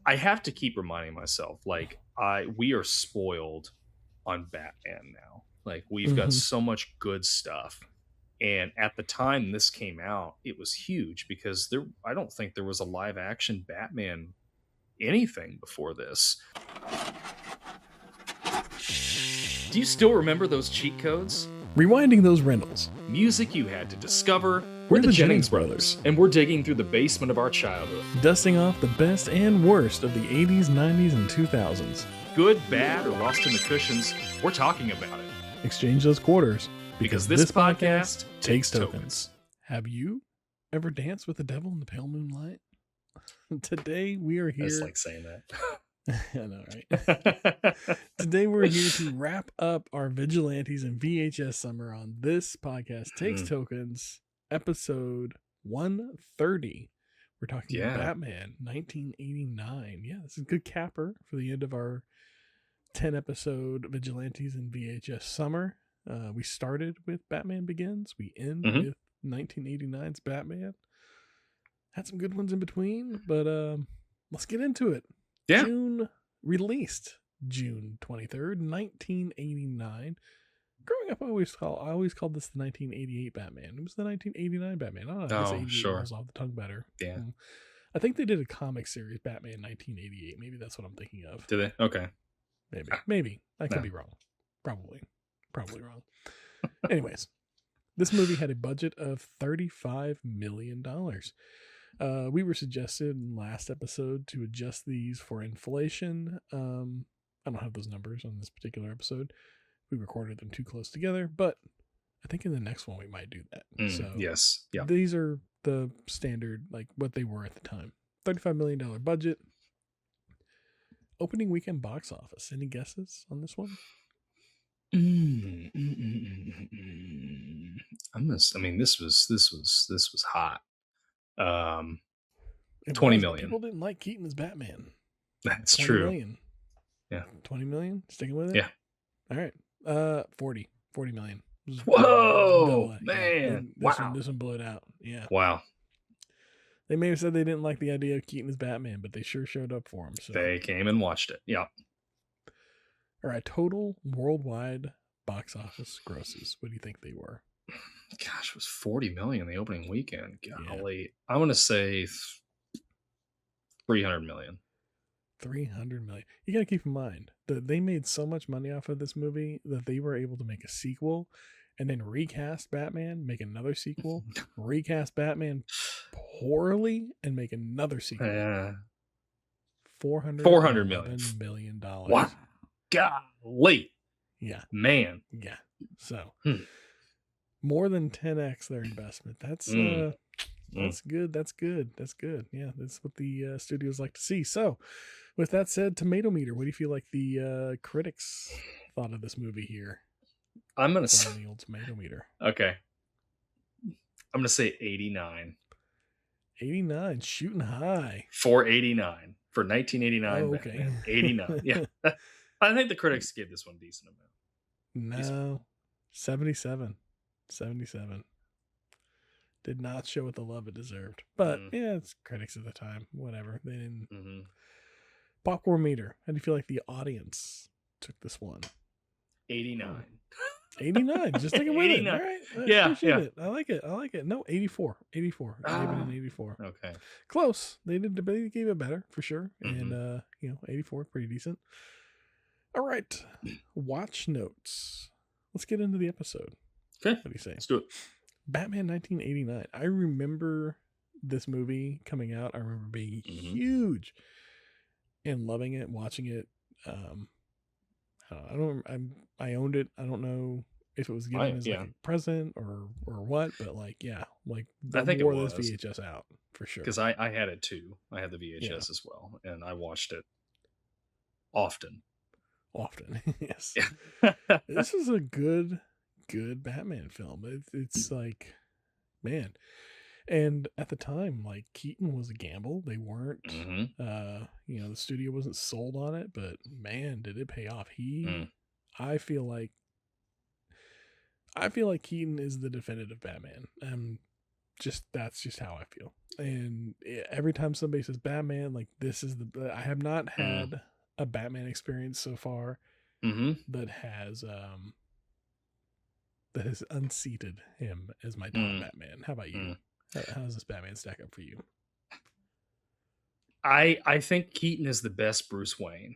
I have to keep reminding myself, like, we are spoiled on Batman now. Like, we've got Mm-hmm. so much good stuff. And at the time this came out, it was huge because I don't think there was a live action Batman anything before this. Do you still remember those cheat codes? Rewinding those rentals. Music you had to discover. We're We're the the Jennings Jennings brothers, and we're digging through the basement of our childhood. Dusting off the best and worst of the 80s, 90s, and 2000s. Good, bad, or lost in the cushions, we're talking about it. Exchange those quarters. Because this podcast takes tokens. Have you ever danced with the devil in the pale moonlight? Today we are I here. just like saying that. I know, right? Today we're here to wrap up our Vigilantes and VHS Summer on This Podcast Takes Tokens, episode 130. We're talking Batman 1989. Yeah, this is a good capper for the end of our 10 episode Vigilantes and VHS Summer. We started with Batman Begins. We end with 1989's Batman. Had some good ones in between, but let's get into it. Yeah. Released June 23rd, 1989. Growing up, I always called this the 1988 Batman. It was the 1989 Batman. I guess sure. rolls off the tongue better. Yeah. I think they did a comic series, Batman 1988. Maybe that's what I'm thinking of. Did they? Okay. Maybe. I could be wrong. Probably wrong. Anyways, this movie had a budget of $35 million. We were suggested in last episode to adjust these for inflation. I don't have those numbers on this particular episode. We recorded them too close together, but I think in the next one we might do that. So yes. Yeah. These are the standard, like what they were at the time. $35 million budget. Opening weekend box office. Any guesses on this one? This was hot. 20 million. People didn't like Keaton as Batman. That's true. Million. Yeah. 20 million? Sticking with it? Yeah. All right. 40 million. Whoa, man. This one blew it out. Yeah. Wow. They may have said they didn't like the idea of Keaton as Batman, but they sure showed up for him. So they came and watched it. Yeah. All right. Total worldwide box office grosses. What do you think they were? Gosh, it was 40 million the opening weekend. Golly. Yeah. I'm going to say 300 million. 300 million. You got to keep in mind that they made so much money off of this movie that they were able to make a sequel and then recast Batman, make another sequel, recast Batman poorly, and make another sequel. 400 million. Wow. Golly. Yeah. Man. Yeah. So more than 10x their investment. That's good. That's good. Yeah, that's what the studios like to see. So with that said, tomato meter, what do you feel like the critics thought of this movie here? I'm going to say the old tomato meter. Okay. I'm going to say 89. 89, shooting high. 489 for 1989. Oh, okay. 89. Yeah. I think the critics gave this one a decent amount. No. 77. Did not show it the love it deserved. But yeah, it's critics at the time. Whatever. They didn't. Popcorn meter. How do you feel like the audience took this one? 89. 89. Just sticking with it. All right. Yeah. It. I like it. No, 84. I gave it an 84. Okay. Close. They gave it better for sure. And 84, pretty decent. All right. Watch notes. Let's get into the episode. Okay. What do you say? Let's do it. Batman 1989. I remember this movie coming out. I remember being huge and loving it, watching it. I owned it. I don't know if it was given as like a present or what, but I think it was this VHS out for sure. Because I had it too. I had the VHS as well, and I watched it often. Yes. This is a good Batman film. It's like, man. And at the time, like, Keaton was a gamble. They weren't, the studio wasn't sold on it, but man, did it pay off. I feel like Keaton is the definitive Batman. that's just how I feel. And every time somebody says Batman, like this is the I have not Mm. had a Batman experience so far Mm-hmm. that has unseated him as my top Batman. How about you? How does this Batman stack up for you? I think Keaton is the best Bruce Wayne.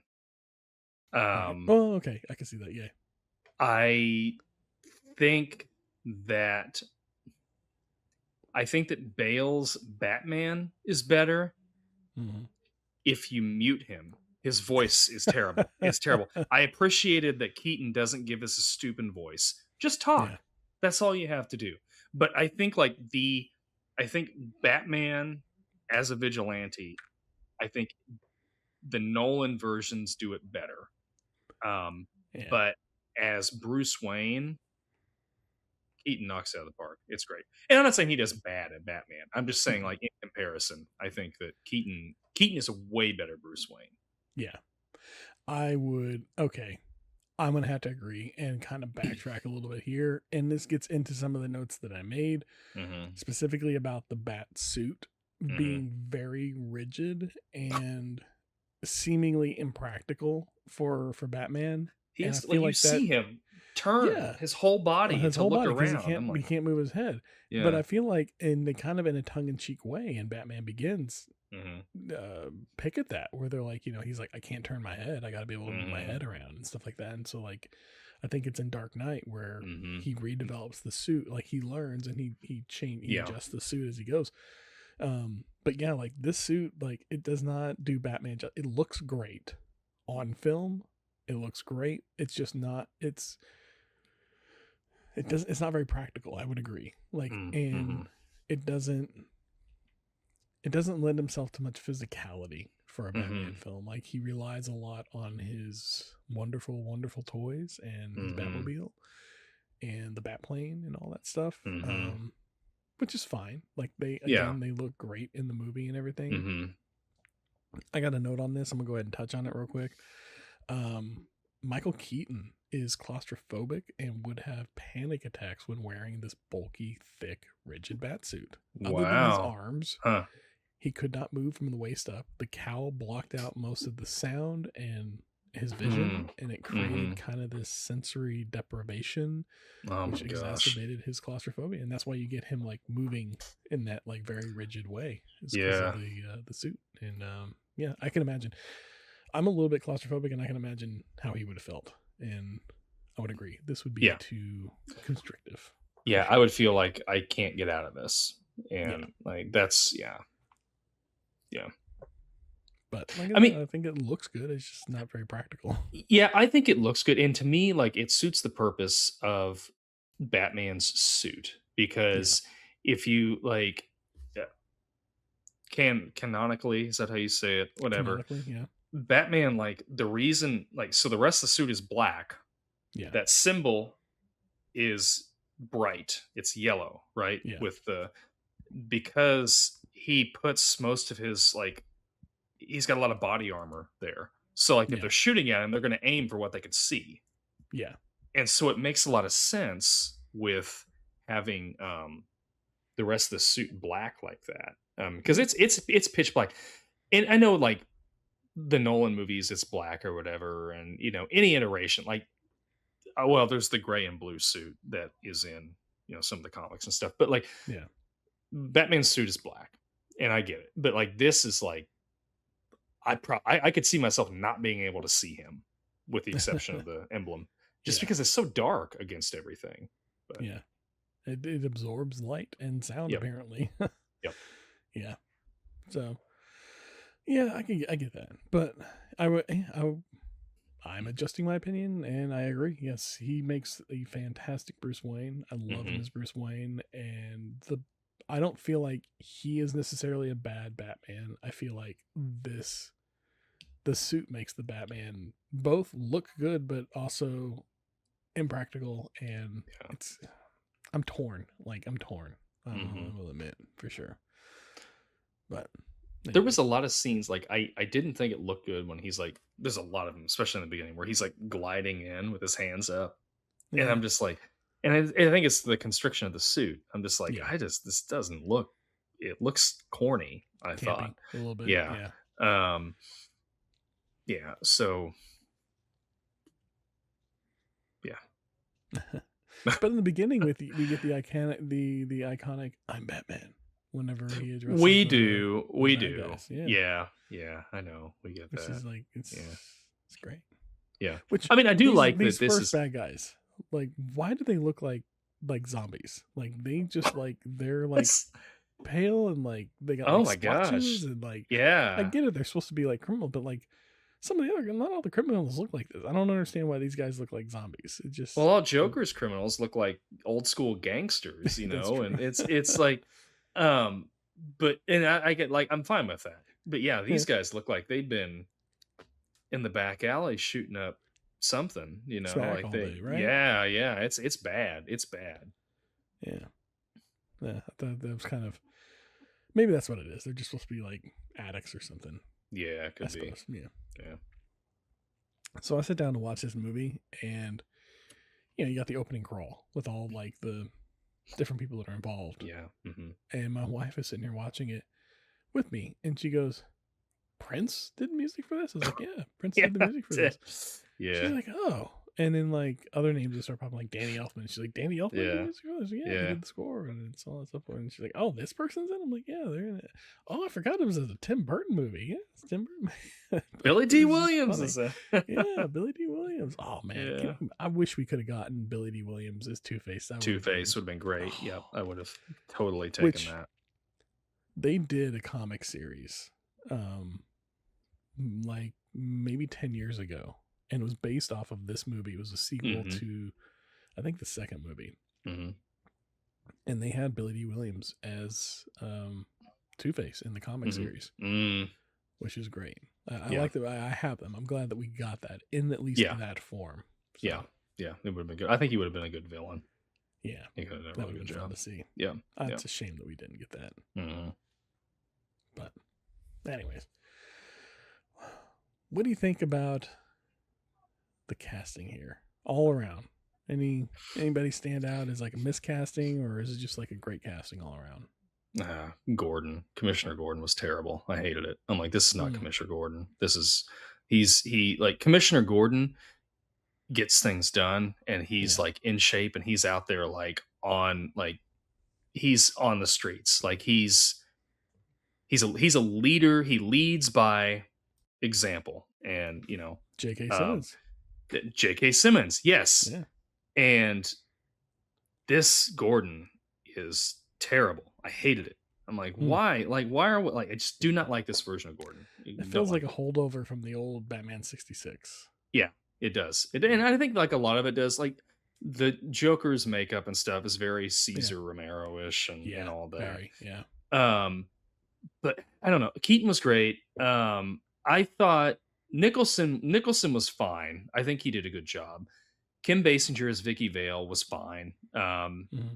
Okay. Oh, okay. I can see that. Yeah. I think that Bale's Batman is better if you mute him. His voice is terrible. It's terrible. I appreciated that Keaton doesn't give us a stupid voice. Just talk. Yeah. That's all you have to do. But I think Batman as a vigilante, I think the Nolan versions do it better. But as Bruce Wayne, Keaton knocks it out of the park. It's great. And I'm not saying he does bad at Batman. I'm just saying, like, in comparison, I think that Keaton is a way better Bruce Wayne. Yeah. I would. Okay. I'm going to have to agree and kind of backtrack a little bit here. And this gets into some of the notes that I made, specifically about the Batsuit being very rigid and seemingly impractical for Batman. He has, like, you see him turn his whole body to look around. He can't move his head. Yeah. But I feel like in a tongue-in-cheek way in Batman Begins, pick at that, where they're like, he's like, I can't turn my head. I got to be able to move my head around and stuff like that. And so, like, I think it's in Dark Knight where he redevelops the suit. Like, he learns and he adjusts the suit as he goes. But yeah, like this suit, like it does not do Batman. It looks great on film. It looks great. It's just not. It's not very practical. I would agree. Like, and it doesn't lend himself to much physicality for a Batman film. Like, he relies a lot on his wonderful, wonderful toys and his Batmobile and the Batplane and all that stuff. Which is fine. Like, they look great in the movie and everything. I got a note on this. I'm gonna go ahead and touch on it real quick. Michael Keaton is claustrophobic and would have panic attacks when wearing this bulky, thick, rigid batsuit. Other than his arms, he could not move from the waist up. The cowl blocked out most of the sound and his vision, and it created kind of this sensory deprivation, which exacerbated his claustrophobia. And that's why you get him like moving in that like very rigid way. Because of the suit. And I can imagine. I'm a little bit claustrophobic, and I can imagine how he would have felt. And I would agree. This would be too constrictive. Yeah, sure. I would feel like I can't get out of this. And like that's yeah. But like I think it looks good. It's just not very practical. Yeah, I think it looks good. And to me, like, it suits the purpose of Batman's suit. Because if you like canonically, is that how you say it? Whatever. Batman, like, the reason, like, so the rest of the suit is black. Yeah. That symbol is bright. It's yellow, right? Yeah. Because he puts most of his, like, he's got a lot of body armor there. So, like, if they're shooting at him, they're going to aim for what they can see. Yeah. And so it makes a lot of sense with having the rest of the suit black like that. Because it's pitch black. And I know, like, the Nolan movies, it's black or whatever. And, any iteration, like, well, there's the gray and blue suit that is in, some of the comics and stuff. But, like, Batman's suit is black. And I get it. But, like, this is, like, I could see myself not being able to see him, with the exception of the emblem, just because it's so dark against everything. But, it absorbs light and sound apparently. Yeah. So I get that, but I'm adjusting my opinion, and I agree. Yes, he makes a fantastic Bruce Wayne. I love him as Bruce Wayne, and I don't feel like he is necessarily a bad Batman. I feel like the suit makes the Batman both look good, but also impractical. And I'm torn. I will admit, for sure. But there was a lot of scenes, like, I didn't think it looked good when he's like, there's a lot of them, especially in the beginning, where he's like gliding in with his hands up. And I'm just like, And I think it's the constriction of the suit. I'm just like, Yeah. this doesn't look. It looks corny. I thought a little bit. Yeah. Yeah. So yeah. But in the beginning, we get the iconic "I'm Batman" whenever he addresses. We do. Yeah. Yeah. I know. We get Which that. is like it's great. Yeah. Which I mean, I do like these that. This first is bad guys. Like, why do they look like zombies? Like, they just like they're like pale and like they got like splotches and like I get it. They're supposed to be like criminal, but like some of the other, not all the criminals look like this. I don't understand why these guys look like zombies. It just all Joker's criminals look like old school gangsters, you know, and it's like, but and I get like I'm fine with that, but yeah, these guys look like they've been in the back alley shooting up something, you know, Smack like all they, day, right? yeah, it's bad, yeah. I thought that was kind of, maybe that's what it is. They're just supposed to be like addicts or something. Yeah, it could be. Yeah. So I sit down to watch this movie, and you got the opening crawl with all like the different people that are involved. Yeah. And my wife is sitting here watching it with me, and she goes, "Prince did music for this?" I was like, "Yeah, Prince did the music for this." Yeah. She's like, "Oh." And then like other names just start popping, like Danny Elfman. She's like, "Danny Elfman did the music for this?" Yeah, he did the score and it's all that stuff. And she's like, "Oh, this person's in it?" I'm like, "Yeah, they're in it." "Oh, I forgot it was a Tim Burton movie." Yeah, it's Tim Burton. Billy D. Williams is yeah, Billy D. Williams. Oh man, I wish we could have gotten Billy D. Williams as Two-Face. Two-Face would have been great. Yep, I would have totally taken that. They did a comic series, like maybe 10 years ago, and it was based off of this movie. It was a sequel to, I think, the second movie. And they had Billy D. Williams as Two-Face in the comic series, which is great. I like that. I have them. I'm glad that we got that in at least that form. So, yeah, it would have been good. I think he would have been a good villain. Yeah, he could have done a really good job to see. Yeah, it's a shame that we didn't get that. But, anyways, what do you think about the casting here all around? Anybody stand out as like a miscasting, or is it just like a great casting all around? Commissioner Gordon was terrible. I hated it. I'm like, this is not Commissioner Gordon. This is he like Commissioner Gordon gets things done, and he's like in shape, and he's out there like he's on the streets. Like he's a leader. He leads by example, and J.K. Simmons. J.K. Simmons, yes. Yeah. And this Gordon is terrible. I hated it. I'm like, why? Like, why are we like? I just do not like this version of Gordon. It feels like a holdover from the old Batman 66. Yeah, it does. And I think like a lot of it does. Like the Joker's makeup and stuff is very Cesar Romero-ish and all that. Very, yeah. But I don't know. Keaton was great. I thought Nicholson was fine. I think he did a good job. Kim Basinger as Vicky Vale was fine.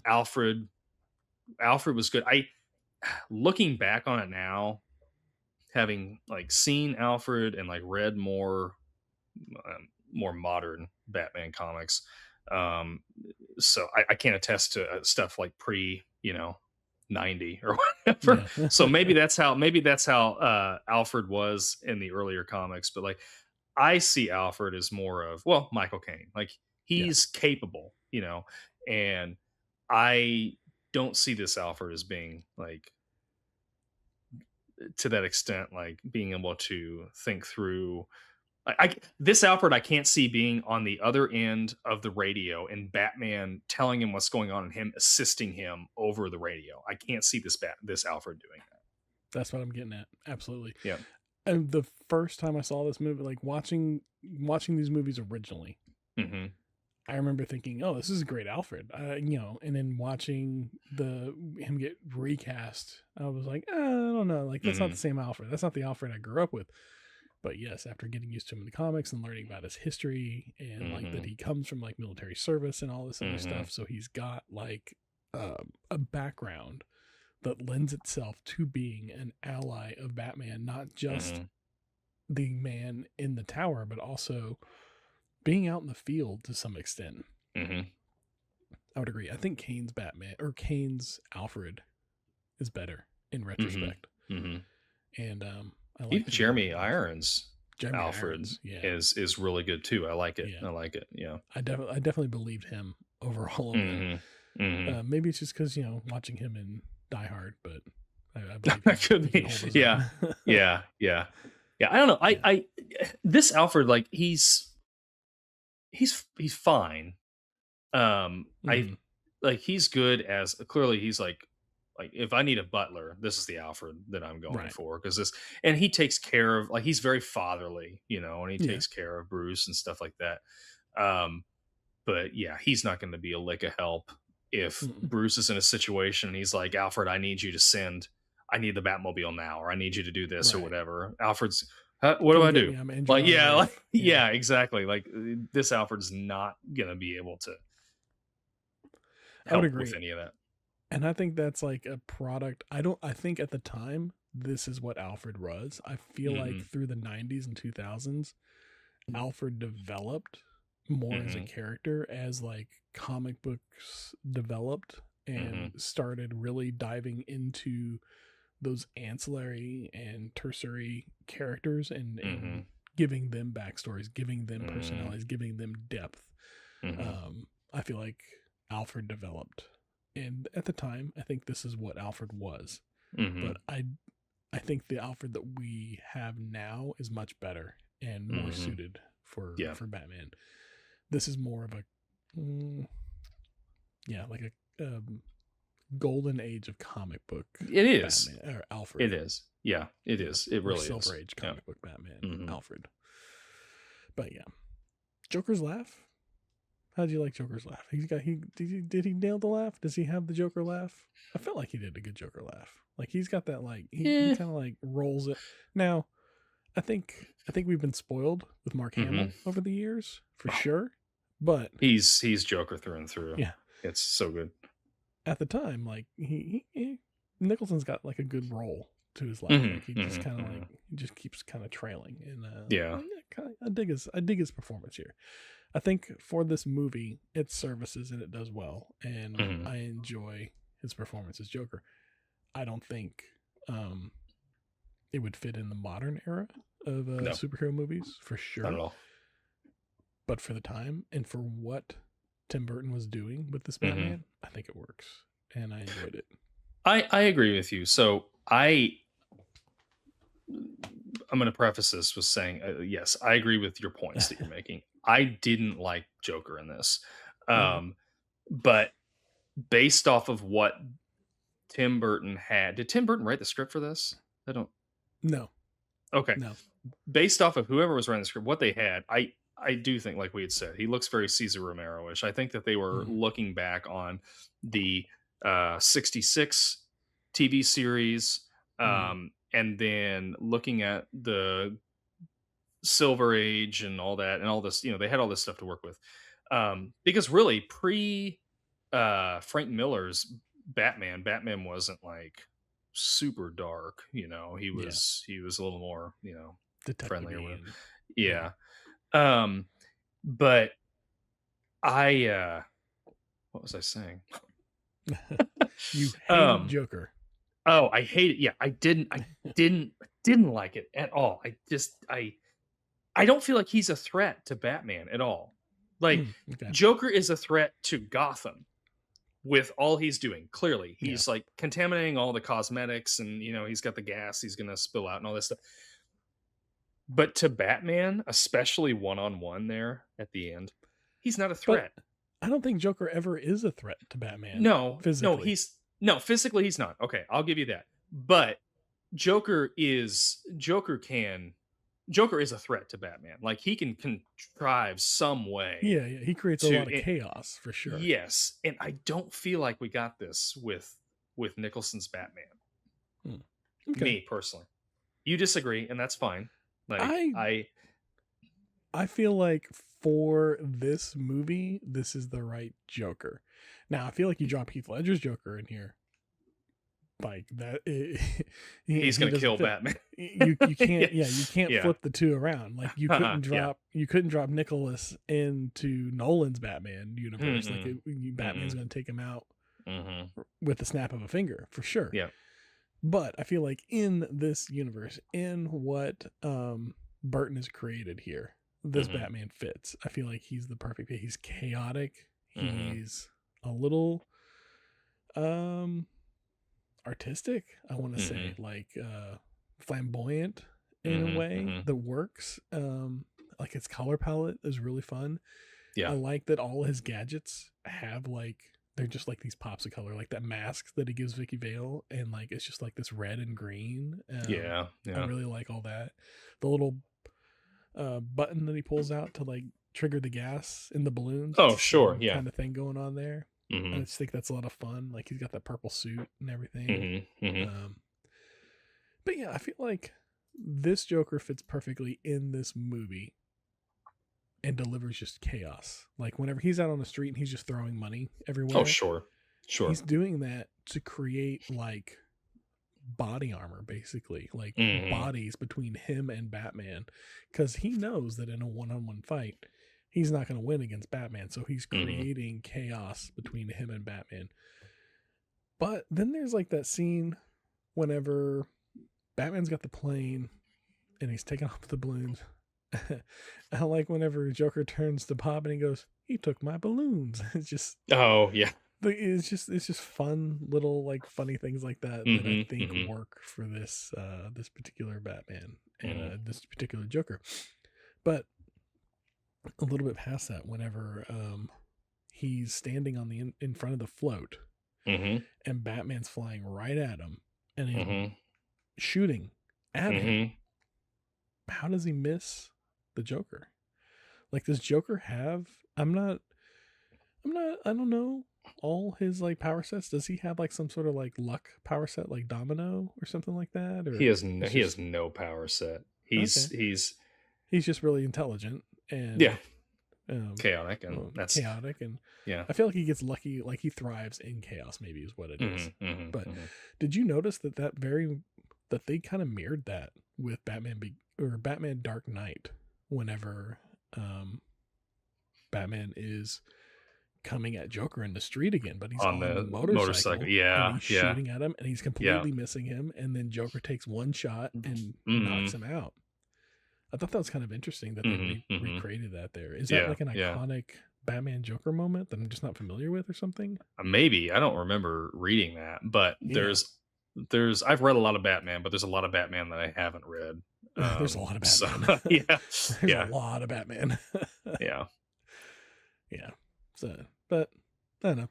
Alfred was good. Looking back on it now, having like seen Alfred and like read more modern Batman comics, so I can't attest to stuff like pre 90 or whatever. So maybe that's how Alfred was in the earlier comics. But like I see Alfred as more of Michael Caine. Like he's capable, and I don't see this Alfred as being like to that extent, like being able to think through. This Alfred, I can't see being on the other end of the radio and Batman telling him what's going on and him assisting him over the radio. I can't see this Alfred doing that. That's what I'm getting at. Absolutely. Yeah. And the first time I saw this movie, like watching these movies originally, I remember thinking, "Oh, this is a great Alfred," and then watching him get recast, I was like, I don't know, like that's not the same Alfred. That's not the Alfred I grew up with. But yes, after getting used to him in the comics and learning about his history and like that he comes from like military service and all this other stuff, so he's got like a background that lends itself to being an ally of Batman, not just the man in the tower, but also being out in the field to some extent. I would agree. I think Kane's Batman or Kane's Alfred is better in retrospect. Mm-hmm. And I like even Jeremy Irons' Alfred Irons, is really good too. I like it. Yeah. I like it. Yeah. I definitely believed him over all of them. Mm-hmm. Maybe it's just because, watching him in Die Hard, but I believe that could be. Yeah. Yeah. I don't know. I this Alfred, like he's fine. I like he's good as clearly he's like if I need a butler, this is the Alfred that I'm going for, because this, and he takes care of, like, he's very fatherly, and he takes care of Bruce and stuff like that. But yeah, he's not going to be a lick of help if Bruce is in a situation and he's like, Alfred, I need you to I need the Batmobile now, or I need you to do this or whatever. Alfred's, what do I do? Like, yeah, exactly. Like, this Alfred's not going to be able to help with any of that. And I think that's like a product. I think at the time, this is what Alfred was. I feel like through the 90s and 2000s, Alfred developed more as a character as like comic books developed and started really diving into those ancillary and tertiary characters and giving them backstories, giving them personalities, giving them depth. I feel like Alfred developed. And at the time, I think this is what Alfred was. But I think the Alfred that we have now is much better and more suited for Batman. This is more of a, like a golden age of comic book. It is. Batman, or Alfred. It is. Yeah, it is. It really is. Silver Age comic book Batman, Alfred. But yeah. Joker's laugh. How did you like Joker's laugh? Did he nail the laugh? Does he have the Joker laugh? I felt like he did a good Joker laugh. Like he's got that, like he kind of like rolls it. Now, I think we've been spoiled with Mark Hamill over the years for sure. But he's Joker through and through. Yeah, it's so good. At the time, like he Nicholson's got like a good roll to his laugh. Like he just kind of like he just keeps kind of trailing. And I dig his performance here. I think for this movie, it services and it does well, and I enjoy his performance as Joker. I don't think it would fit in the modern era of superhero movies, for sure. Not at all. But for the time and for what Tim Burton was doing with this Batman, I think it works, and I enjoyed it. I agree with you. So I'm going to preface this with saying, yes, I agree with your points that you're making. I didn't like Joker in this. But based off of what Tim Burton had, did Tim Burton write the script for this? No. Okay. No. Based off of whoever was writing the script, what they had, I do think, like we had said, he looks very Cesar Romero-ish. I think that they were looking back on the 66 TV series, and then looking at the Silver Age and all that, and all this, they had all this stuff to work with. Because really, pre Frank Miller's Batman wasn't like super dark. He was a little more, friendlier. Yeah. But what was I saying? You hate Joker. Oh, I hate it. Yeah, I didn't like it at all. I don't feel like he's a threat to Batman at all. Like, Joker is a threat to Gotham with all he's doing. Clearly, he's like contaminating all the cosmetics, and he's got the gas he's gonna spill out and all this stuff. But to Batman, especially one-on-one there at the end, he's not a threat. But I don't think Joker ever is a threat to Batman. No, physically. Physically he's not. Okay, I'll give you that. But Joker is a threat to Batman. Like, he can contrive some way. Yeah, he creates a lot of chaos for sure. Yes, and I don't feel like we got this with Nicholson's Batman. Okay. Me personally, you disagree, and that's fine. Like, I feel like for this movie, this is the right Joker. Now, I feel like you drop Heath Ledger's Joker in here, like that. He's gonna kill fit. Batman. You can't you can't Yeah. flip the two around. Like you couldn't drop Nicholas into Nolan's Batman universe. Batman's gonna take him out with the snap of a finger for sure. Yeah. But I feel like in this universe, in what Burton has created here, this Batman fits. I feel like he's the perfect. He's chaotic. He's a little artistic, I want to say, like flamboyant in a way that works. Like his color palette is really fun. I like that all his gadgets have like, they're just like these pops of color, like that mask that he gives Vicky Vale, and like it's just like this red and green. I really like all that. The little button that he pulls out to like trigger the gas in the balloons. Oh, sure, yeah, kind of thing going on there. I just think that's a lot of fun. Like he's got that purple suit and everything. But yeah, I feel like this Joker fits perfectly in this movie and delivers just chaos. Like whenever he's out on the street and he's just throwing money everywhere. Oh, sure. He's doing that to create like body armor, basically, like bodies between him and Batman, because he knows that in a one-on-one fight, he's not going to win against Batman. So he's creating chaos between him and Batman. But then there's like that scene whenever Batman's got the plane and he's taking off the balloons. I like whenever Joker turns to Bob and he goes, "He took my balloons." It's just, oh yeah, it's just fun little like funny things like that that I think work for this particular Batman and this particular Joker. But a little bit past that, whenever he's standing on the in front of the float and Batman's flying right at him and he's shooting at him, how does he miss the Joker? Like, does Joker have, I don't know all his like power sets. Does he have like some sort of like luck power set, like Domino or something like that? Or he has no power set. He's just really intelligent and chaotic, and I feel like he gets lucky. Like he thrives in chaos, maybe is what it is. But did you notice that they kind of mirrored that with Batman Dark Knight, whenever Batman is coming at Joker in the street again, but he's on the motorcycle. And he's shooting at him and he's completely missing him, and then Joker takes one shot and knocks him out. I thought that was kind of interesting that they recreated that there. Is that like an iconic Batman Joker moment that I'm just not familiar with or something? Maybe. I don't remember reading that, but there's I've read a lot of Batman, but there's a lot of Batman that I haven't read. There's a lot of Batman. So, there's a lot of Batman. Yeah. So, but I don't know.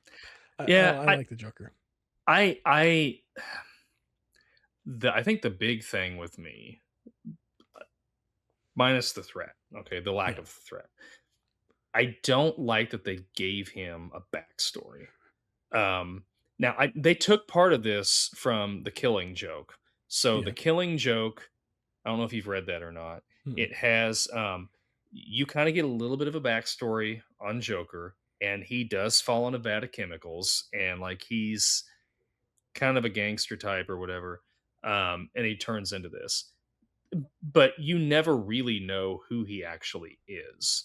I like the Joker. I think the big thing with me, minus the threat, the lack of threat, I don't like that they gave him a backstory. Now, they took part of this from The Killing Joke. So The Killing Joke, I don't know if you've read that or not. It has, you kind of get a little bit of a backstory on Joker, and he does fall in a vat of chemicals, and like he's kind of a gangster type or whatever, and he turns into this. But you never really know who he actually is.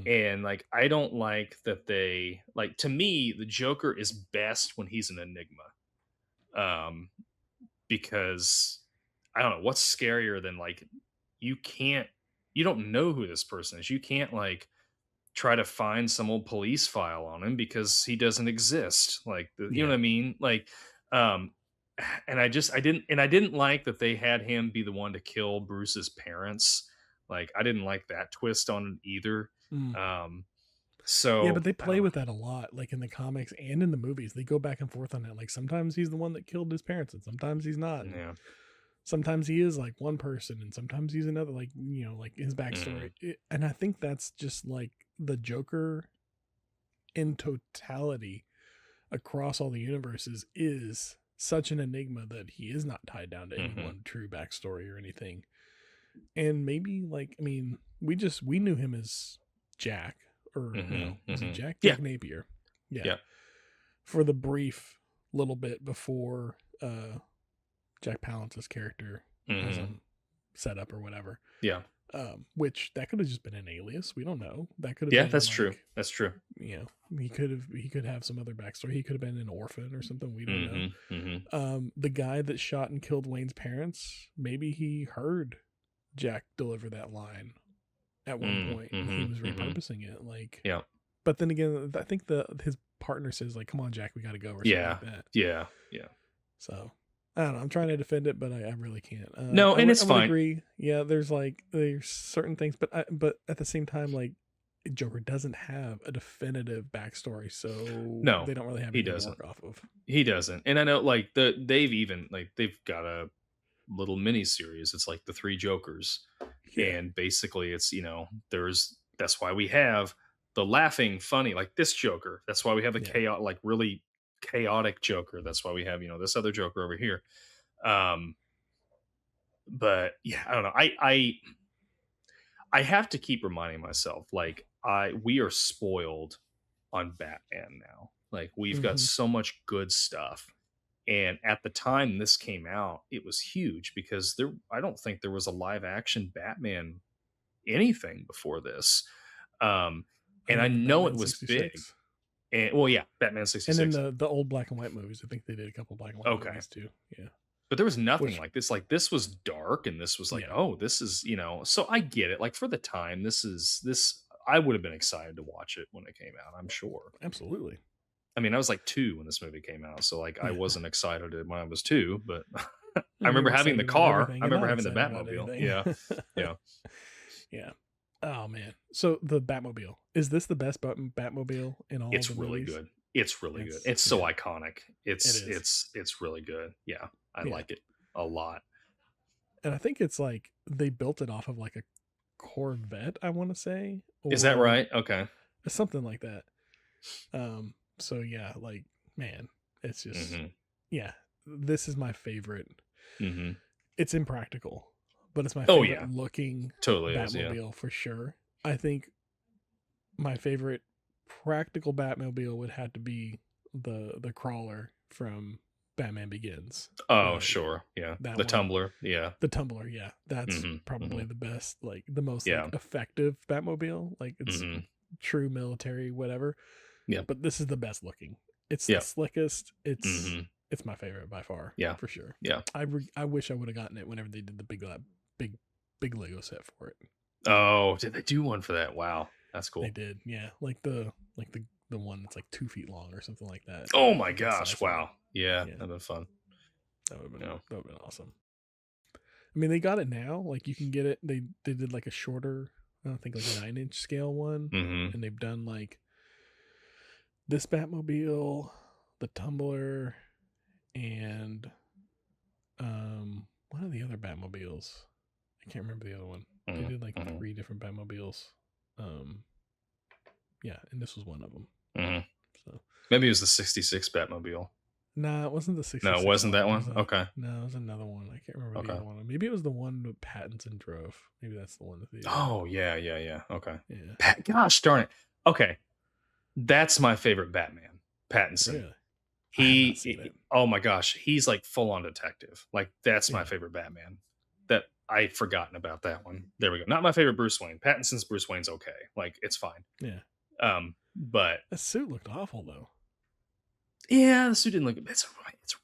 And like, I don't like that they, like, to me, the Joker is best when he's an enigma. Because I don't know what's scarier than like, you don't know who this person is. You can't like try to find some old police file on him because he doesn't exist. Like, you know what I mean? Like, and I didn't like that they had him be the one to kill Bruce's parents. Like, I didn't like that twist on it either. But they play with that a lot, like in the comics and in the movies. They go back and forth on that. Like sometimes he's the one that killed his parents, and sometimes he's not. Sometimes he is like one person, and sometimes he's another. Like, you know, like his backstory. And I think that's just like the Joker in totality across all the universes is such an enigma that he is not tied down to any one true backstory or anything. And maybe like, I mean, we knew him as Jack, or was it Jack? Jack Napier. Yeah. For the brief little bit before Jack Palance's character has him set up or whatever. Yeah. Which that could have just been an alias. We don't know. That could have Yeah, been, that's like, true. That's true. You know, he could have some other backstory. He could have been an orphan or something. We don't know. The guy that shot and killed Wayne's parents, maybe he heard Jack deliver that line at one point and he was repurposing it. Like, yeah. But then again, I think his partner says, like, "Come on, Jack, we got to go," or something like that. Yeah. So I don't know. I'm trying to defend it, but I really can't. No, and it's fine. Agree. Yeah, there's certain things, but at the same time, like, Joker doesn't have a definitive backstory, so no, they don't really have anything to work off of. He doesn't, and I know, like, they've got a little mini series. It's like the 3 Jokers, and basically, it's, you know, that's why we have the laughing, funny, like this Joker. That's why we have the chaotic, like really chaotic Joker. That's why we have, you know, this other Joker over here. But yeah, I don't know. I have to keep reminding myself, like, we are spoiled on Batman now. Like, we've got so much good stuff. And at the time this came out, it was huge because I don't think there was a live action Batman anything before this. And I know Batman it was 66. Big. And well, yeah, Batman 66. And then the old black and white movies. I think they did a couple black and white movies too. Yeah. But there was nothing like this. Like, this was dark, and this was like, oh, this is, you know, so I get it. Like, for the time, this I would have been excited to watch it when it came out, I'm sure. Absolutely. I mean, I was like 2 when this movie came out, so like I wasn't excited when I was 2, but I remember having the car. I remember having the Batmobile. Yeah. Yeah. Oh man. So the Batmobile, is this the best Batmobile in all? It's the really movies? Good. It's really good. It's so iconic. It's really good. Yeah. I like it a lot. And I think it's like they built it off of like a Corvette, I want to say. Is that right? Okay. Something like that. So yeah, like, man, it's just this is my favorite. It's impractical, but it's my favorite looking Batmobile for sure. I think my favorite practical Batmobile would have to be the crawler from Batman Begins. Oh, sure. Yeah. The Tumbler. Yeah. The Tumbler. Yeah. That's probably the best, like the most like, effective Batmobile. Like, it's true military, whatever. Yeah. But this is the best looking. It's the slickest. It's my favorite by far. Yeah. For sure. Yeah. I wish I would have gotten it whenever they did the big Lego set for it. Oh, did they do one for that? Wow. That's cool. They did. Yeah. Like the one that's like 2 feet long or something like that. Oh my gosh. Wow. Yeah. That'd been fun. That would have been awesome. I mean, they got it now. Like, you can get it. They did like a shorter, I don't think, like a 9-inch scale one. And they've done like this Batmobile, the Tumbler, and one of the other Batmobiles. I can't remember the other one. They did like 3 different Batmobiles. Yeah, and this was one of them. So maybe it was the 66 Batmobile. No, it wasn't the 66. No, it wasn't that one? Okay. No, it was another one. I can't remember the other one. Maybe it was the one that Pattinson drove. Maybe that's the one that they... Oh, yeah. Okay. Yeah. Gosh darn it. Okay. That's my favorite Batman, Pattinson. Really? Oh my gosh, he's like full on detective. Like, that's my favorite Batman. That I'd forgotten about that one. There we go. Not my favorite Bruce Wayne. Pattinson's Bruce Wayne's okay. Like, it's fine. Yeah. But the suit looked awful though. Yeah, the suit didn't look good. It's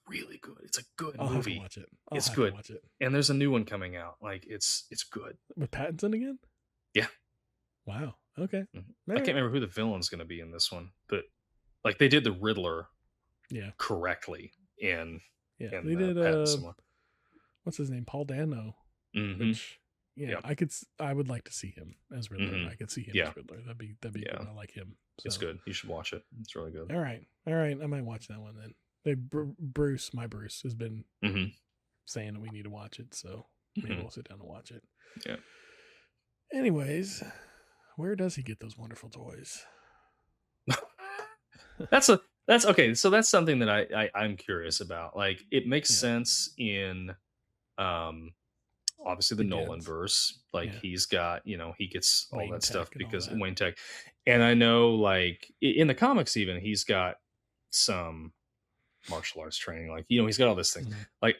really good. It's a good movie. Have to watch it. It's good. Watch it. And there's a new one coming out. Like, it's good. With Pattinson again? Yeah. Wow. Okay. I can't remember who the villain's going to be in this one, but like, they did the Riddler correctly in they did Pattinson one. What's his name? Paul Dano. Which, I would like to see him as Riddler. I could see him as Riddler. That'd be good. I like him. So. It's good. You should watch it. It's really good. All right. I might watch that one then. Bruce has been saying that we need to watch it, so maybe we'll sit down and watch it. Yeah. Anyways, where does he get those wonderful toys? That's okay. So that's something that I'm curious about. Like, it makes sense in obviously the Nolan verse. Like, he's got, he gets all that stuff because Wayne Tech. And I know, like, in the comics even, he's got some martial arts training. Like, you know, he's got all this thing. Mhm. Like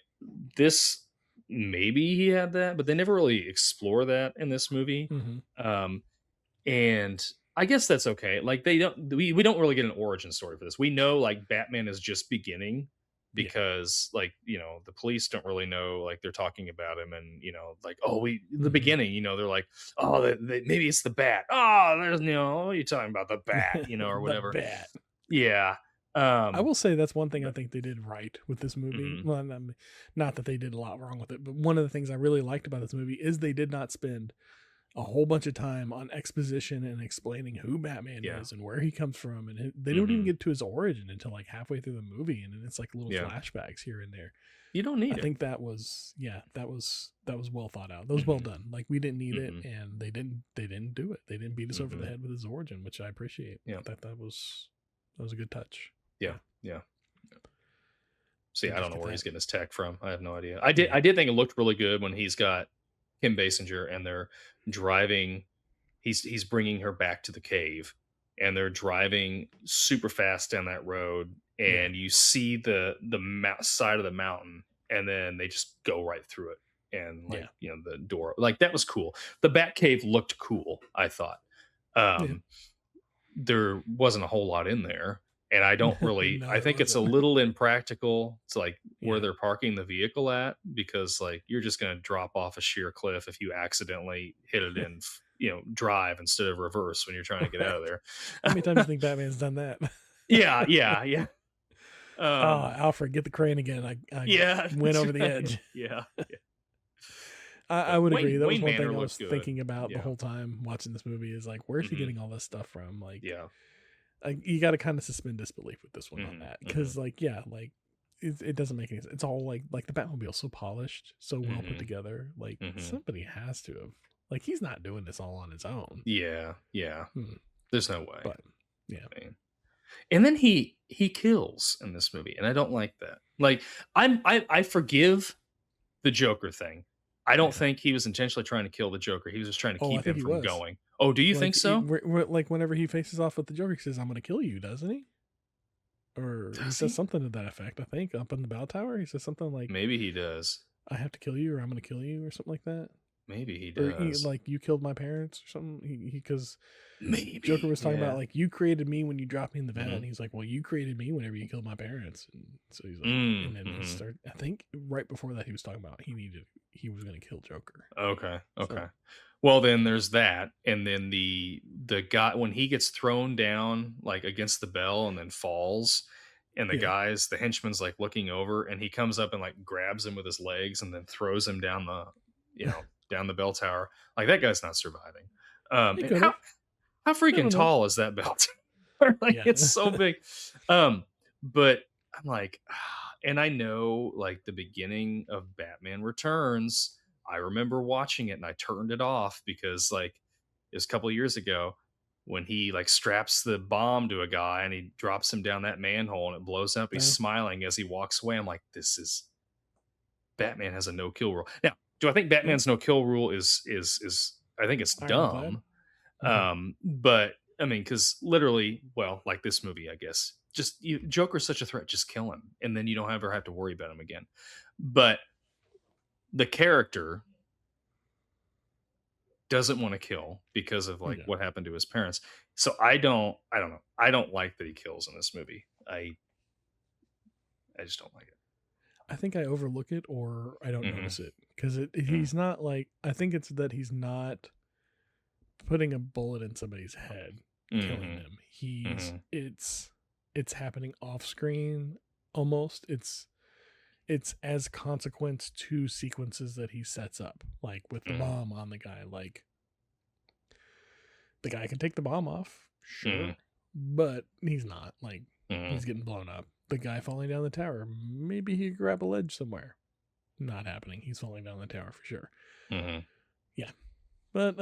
this, maybe he had that, but they never really explore that in this movie. Mhm. Um, and I guess that's okay. Like we don't really get an origin story for this. We know like Batman is just beginning Yeah. because like, you know, the police don't really know, like they're talking about him and, you know, like, oh, the Mhm. beginning, you know, they're like, oh, maybe it's the bat. Oh, there's, you know, what are you talking about? The bat, you know, or The whatever. bat. Yeah. I will say that's one thing I think they did right with this movie. Mhm. Well, not that they did a lot wrong with it, but one of the things I really liked about this movie is they did not spend a whole bunch of time on exposition and explaining who Batman Yeah. is and where he comes from, and they don't even get to his origin until like halfway through the movie, and then it's like little flashbacks here and there. You don't need it. I think that was well thought out. That was well done. Like we didn't need it, and they didn't do it. They didn't beat us over the head with his origin, which I appreciate. Yeah, that was a good touch. Yeah. See, I don't know where he's getting his tech from. I have no idea. I Yeah. did think it looked really good when he's got Kim Basinger and they're driving. He's bringing her back to the cave, and they're driving super fast down that road, and you see the side of the mountain, and then they just go right through it, and like you know the door, like that was cool. The Batcave looked cool, I thought. There wasn't a whole lot in there. And I don't really, No, I think it's a little impractical to like where they're parking the vehicle at, because like you're just going to drop off a sheer cliff if you accidentally hit it in, you know, drive instead of reverse when you're trying to get out of there. How many times do you think Batman's done that? Yeah. Alfred, get the crane again. I went over the edge. Yeah. I would agree. That was one thing I was good. thinking about the whole time watching this movie is like, where's he getting all this stuff from? Like, you got to kind of suspend disbelief with this one on that, because like it doesn't make any sense. It's all like the Batmobile's so polished, so well put together. Like somebody has to have, like, he's not doing this all on his own. Yeah. There's no way. But yeah. And then he kills in this movie, and I don't like that. Like I forgive the Joker thing. I don't think he was intentionally trying to kill the Joker. He was just trying to keep him from going. Oh, do you think so? Like whenever he faces off with the Joker, he says, "I'm going to kill you," doesn't he? Or he says something to that effect. I think up in the bell tower, he says something like, "Maybe he does. I have to kill you, or I'm going to kill you," or something like that. Maybe he does. Or like, you killed my parents or something. Because maybe Joker was talking about like, you created me when you dropped me in the vat, and he's like, well, you created me whenever you killed my parents. And so he's like, and then he started. I think right before that he was talking about he was going to kill Joker. Okay. So. Well, then there's that, and then the guy, when he gets thrown down like against the bell and then falls, and the henchman's like looking over, and he comes up and like grabs him with his legs and then throws him down the, you know, down the bell tower. Like, that guy's not surviving. And how freaking tall is that bell tower? Like, it's so big. But I'm like, and I know like the beginning of Batman Returns, I remember watching it and I turned it off because like it was a couple of years ago when he like straps the bomb to a guy and he drops him down that manhole and it blows up. He's smiling as he walks away. I'm like, Batman has a no kill rule. Now, do I think Batman's no kill rule is I think it's dumb. But I mean, because literally, well, like this movie, I guess, just Joker's such a threat, just kill him, and then you don't ever have to worry about him again. But the character doesn't want to kill because of like what happened to his parents. So I don't know. I don't like that he kills in this movie. I just don't like it. I think I overlook it, or I don't notice it, because he's not like, I think it's that he's not putting a bullet in somebody's head, killing them. It's happening off screen almost. It's as consequence to sequences that he sets up, like with the bomb on the guy. Like, the guy can take the bomb off, sure, but he's not. Like, he's getting blown up. The guy falling down the tower, maybe he could grab a ledge somewhere. Not happening. He's falling down the tower for sure. Yeah, but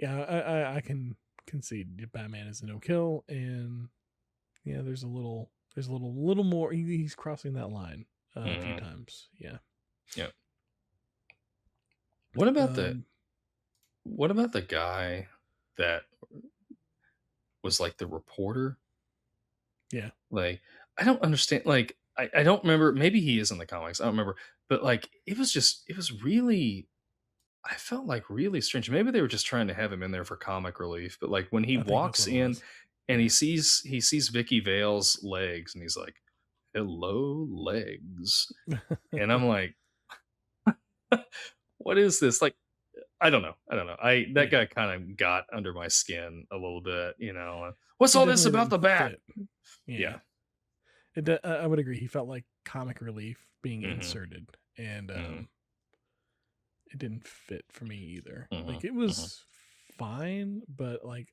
I can concede Batman is a no kill, and there's a little more. He's crossing that line a few times. Yeah. What about the guy that was like the reporter? Yeah. Like, I don't understand. Like, I don't remember. Maybe he is in the comics. I don't remember. But like, it was really. I felt like really strange. Maybe they were just trying to have him in there for comic relief. But like when he I think that's walks what it in was. and he sees Vicky Vale's legs and he's like, "Hello, legs," and I'm like, "What is this?" Like, I don't know. I don't know. That guy kind of got under my skin a little bit. What's He all this definitely about didn't the bat? fit. Yeah. Yeah. I would agree. He felt like comic relief being Hmm. inserted, and Hmm. it didn't fit for me either. Hmm. Like it Hmm. was fine, but like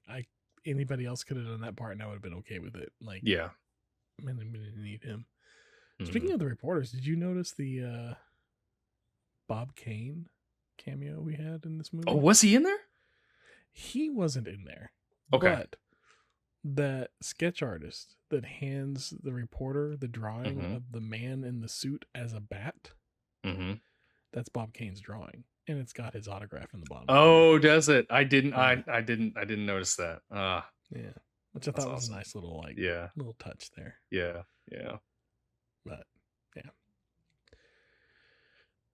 anybody else could have done that part, and I would have been okay with it. Like, Yeah. man, I didn't need him. Hmm. Speaking of the reporters, did you notice the Bob Kane cameo we had in this Oh, movie? was he in there? He wasn't in there, Okay. but that sketch artist that hands the reporter the drawing Hmm. of the man in the suit as a bat, Hmm. that's Bob Kane's drawing, and it's got his autograph in the bottom corner. Oh, does it? I didn't. Yeah, I didn't notice that. yeah, which I That's thought was a awesome. nice little Yeah. little touch there. Yeah. Yeah. But yeah,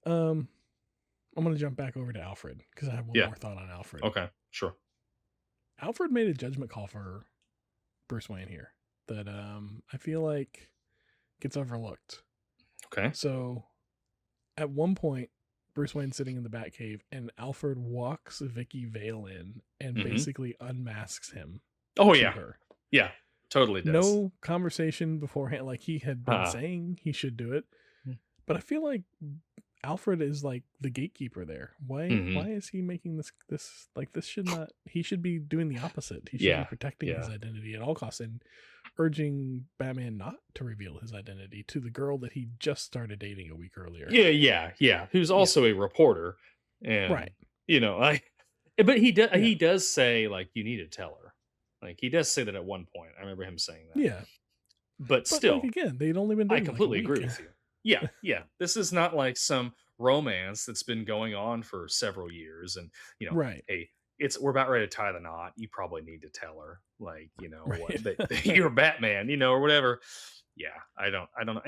I'm gonna jump back over to Alfred because I have one Yeah. more thought on Alfred. Okay. Sure. Alfred made a judgment call for Bruce Wayne here that I feel like gets overlooked. Okay. So at one point, Bruce Wayne's sitting in the Batcave, and Alfred walks Vicky Vale in and Hmm. basically unmasks him Oh to yeah. her. Yeah. Totally does. No conversation beforehand, like he had been Uh, saying he should do it. mm. But I feel like Alfred is like the gatekeeper there. Why Mhm. is he making this like this should not he should be doing the opposite. He should be Yeah. protecting his Yeah. identity at all costs and urging Batman not to reveal his identity to the girl that he just started dating a week earlier. Yeah. Yeah. Yeah. Who's Yeah. also a reporter, and Right. I. But he does. Yeah. He does say like you need to tell her. Like he does say that at one point. I remember him saying that. Yeah. But But like still, again, they'd only been I dating like a completely agree week. with you. Yeah. Yeah. This is not like some romance that's been going on for several years, and Right. hey, we're about ready to tie the knot. You probably need to tell her, like, Right. what you're Batman, or whatever. Yeah, I don't know.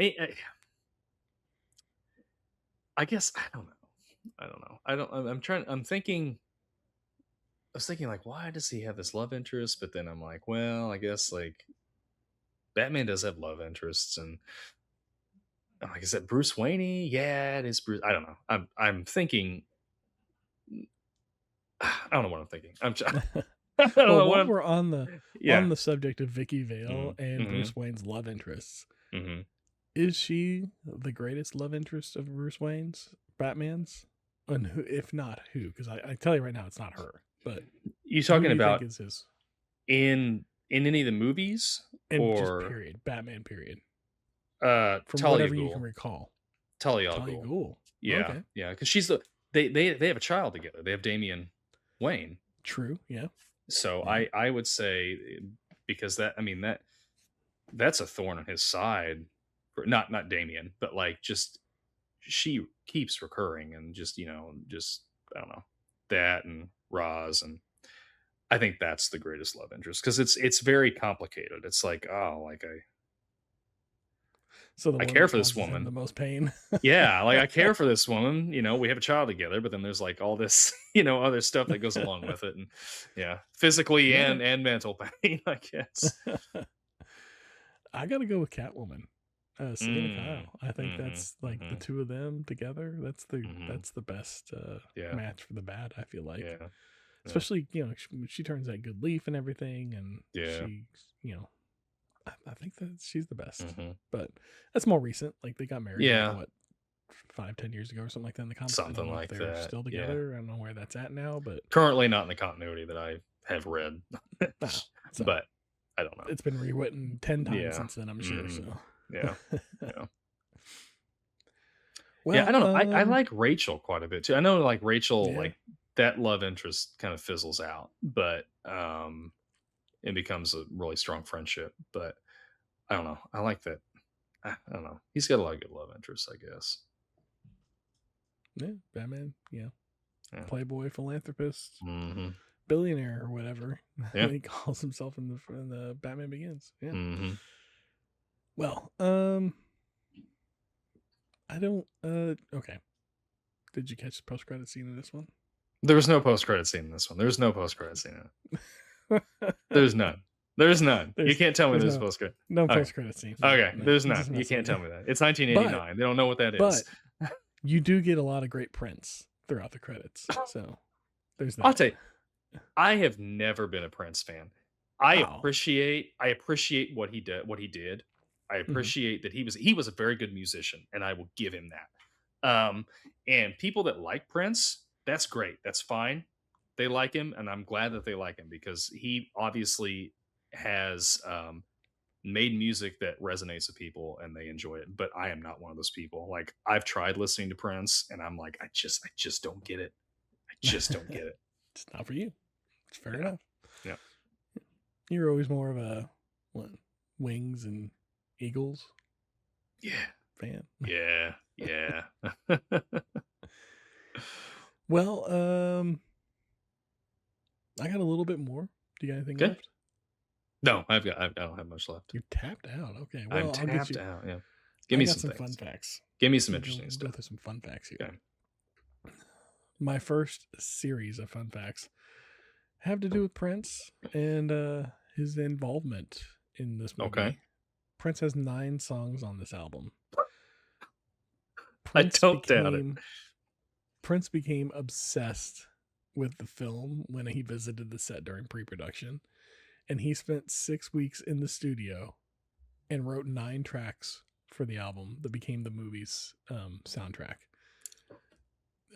I guess I don't know. I don't know. I'm thinking. I was thinking like, why does he have this love interest? But then I'm like, well, I guess like Batman does have love interests, and I'm like, is that Bruce Wayne? Yeah, it is Bruce. I don't know. I'm thinking. I don't know what I'm thinking. I don't Well, know what while I'm. we're on Yeah. the subject of Vicky Vale and Mm-hmm. Bruce Wayne's love interests, Mm-hmm. is she the greatest love interest of Bruce Wayne's, Batman's? And who, if not, who? Because I tell you right now, it's not her. But You who talking do you think about is his? in any of the movies And just or period, Batman period, from Talia whatever you can Ghul? recall. Talia Talia Ghul. Ghul. Yeah, Okay. yeah, because she's they have a child together. They have Damian Wayne. True. Yeah. So Yeah. I would say because that's a thorn in his side. For, not Damian, but like just she keeps recurring and just I don't know, that and Roz, and I think that's the greatest love interest because it's very complicated. It's like, oh, like So the I one care that for this causes him the woman. most pain. Yeah, like I care for this woman. We have a child together, but then there's like all this, other stuff that goes along with it, and yeah, physically Yeah. and mental pain, I guess. I gotta go with Catwoman. Selena Kyle. I think Mm-hmm, that's like the mm-hmm, two of them together. That's the mm-hmm. best Yeah, match for the Bat. I feel like, yeah, yeah, especially she turns that good leaf and everything, and yeah. she I think that she's the best. Mm-hmm. But that's more recent. Like they got married, Yeah, like, what 5-10 years ago or something like that in the comics. something I don't know like if they're that. still Yeah, together. I don't know where that's at now, but currently not in the continuity that I have read, so but I don't know. it's been rewritten 10 times Yeah, since then, I'm sure. mhm, So yeah, yeah. well, Yeah, I don't know. I like Rachel quite a bit too. I know like Rachel, yeah. like that love interest kind of fizzles out, but it becomes a really strong friendship. But I don't know. I like that. I don't know. He's got a lot of good love interests, I guess. Yeah, Batman, Yeah. playboy, philanthropist, Mm-hmm. billionaire, or whatever Yeah. he calls himself in the Batman Begins. Yeah. Mm-hmm. Well, I don't. Okay. Did you catch the post-credit scene in this one? There was no post-credit scene in this one. There's no post-credit scene in it. There's none. There's none. You can't tell me there's no, post-credit. No post-credit scene. Okay, no, there's none. You can't tell me that. It's 1989. They don't know what that is. But you do get a lot of great Prince throughout the credits. So there's that. I'll tell you, I have never been a Prince fan. I appreciate what he did. I appreciate that he was a very good musician, and I will give him that. And people that like Prince, that's great. That's fine. They like him, and I'm glad that they like him because he obviously has made music that resonates with people and they enjoy it. But I am not one of those people. Like, I've tried listening to Prince, and I'm like, I just don't get it. I just don't get it. It's not for you. It's fair enough. Yeah. You're always more of a Wings and Eagles fan. Yeah. Well, I got a little bit more. Do you got anything left? No, I don't have much left. You're tapped out. Okay. Well, I'm tapped out. Yeah. Give me some fun facts. Give me some interesting stuff. Go through some fun facts here. Okay. My first series of fun facts have to do with Prince and his involvement in this movie. Okay. Prince has 9 songs on this album. I don't doubt it. Prince became obsessed with the film when he visited the set during pre-production, and he spent 6 weeks in the studio and wrote 9 tracks for the album that became the movie's soundtrack.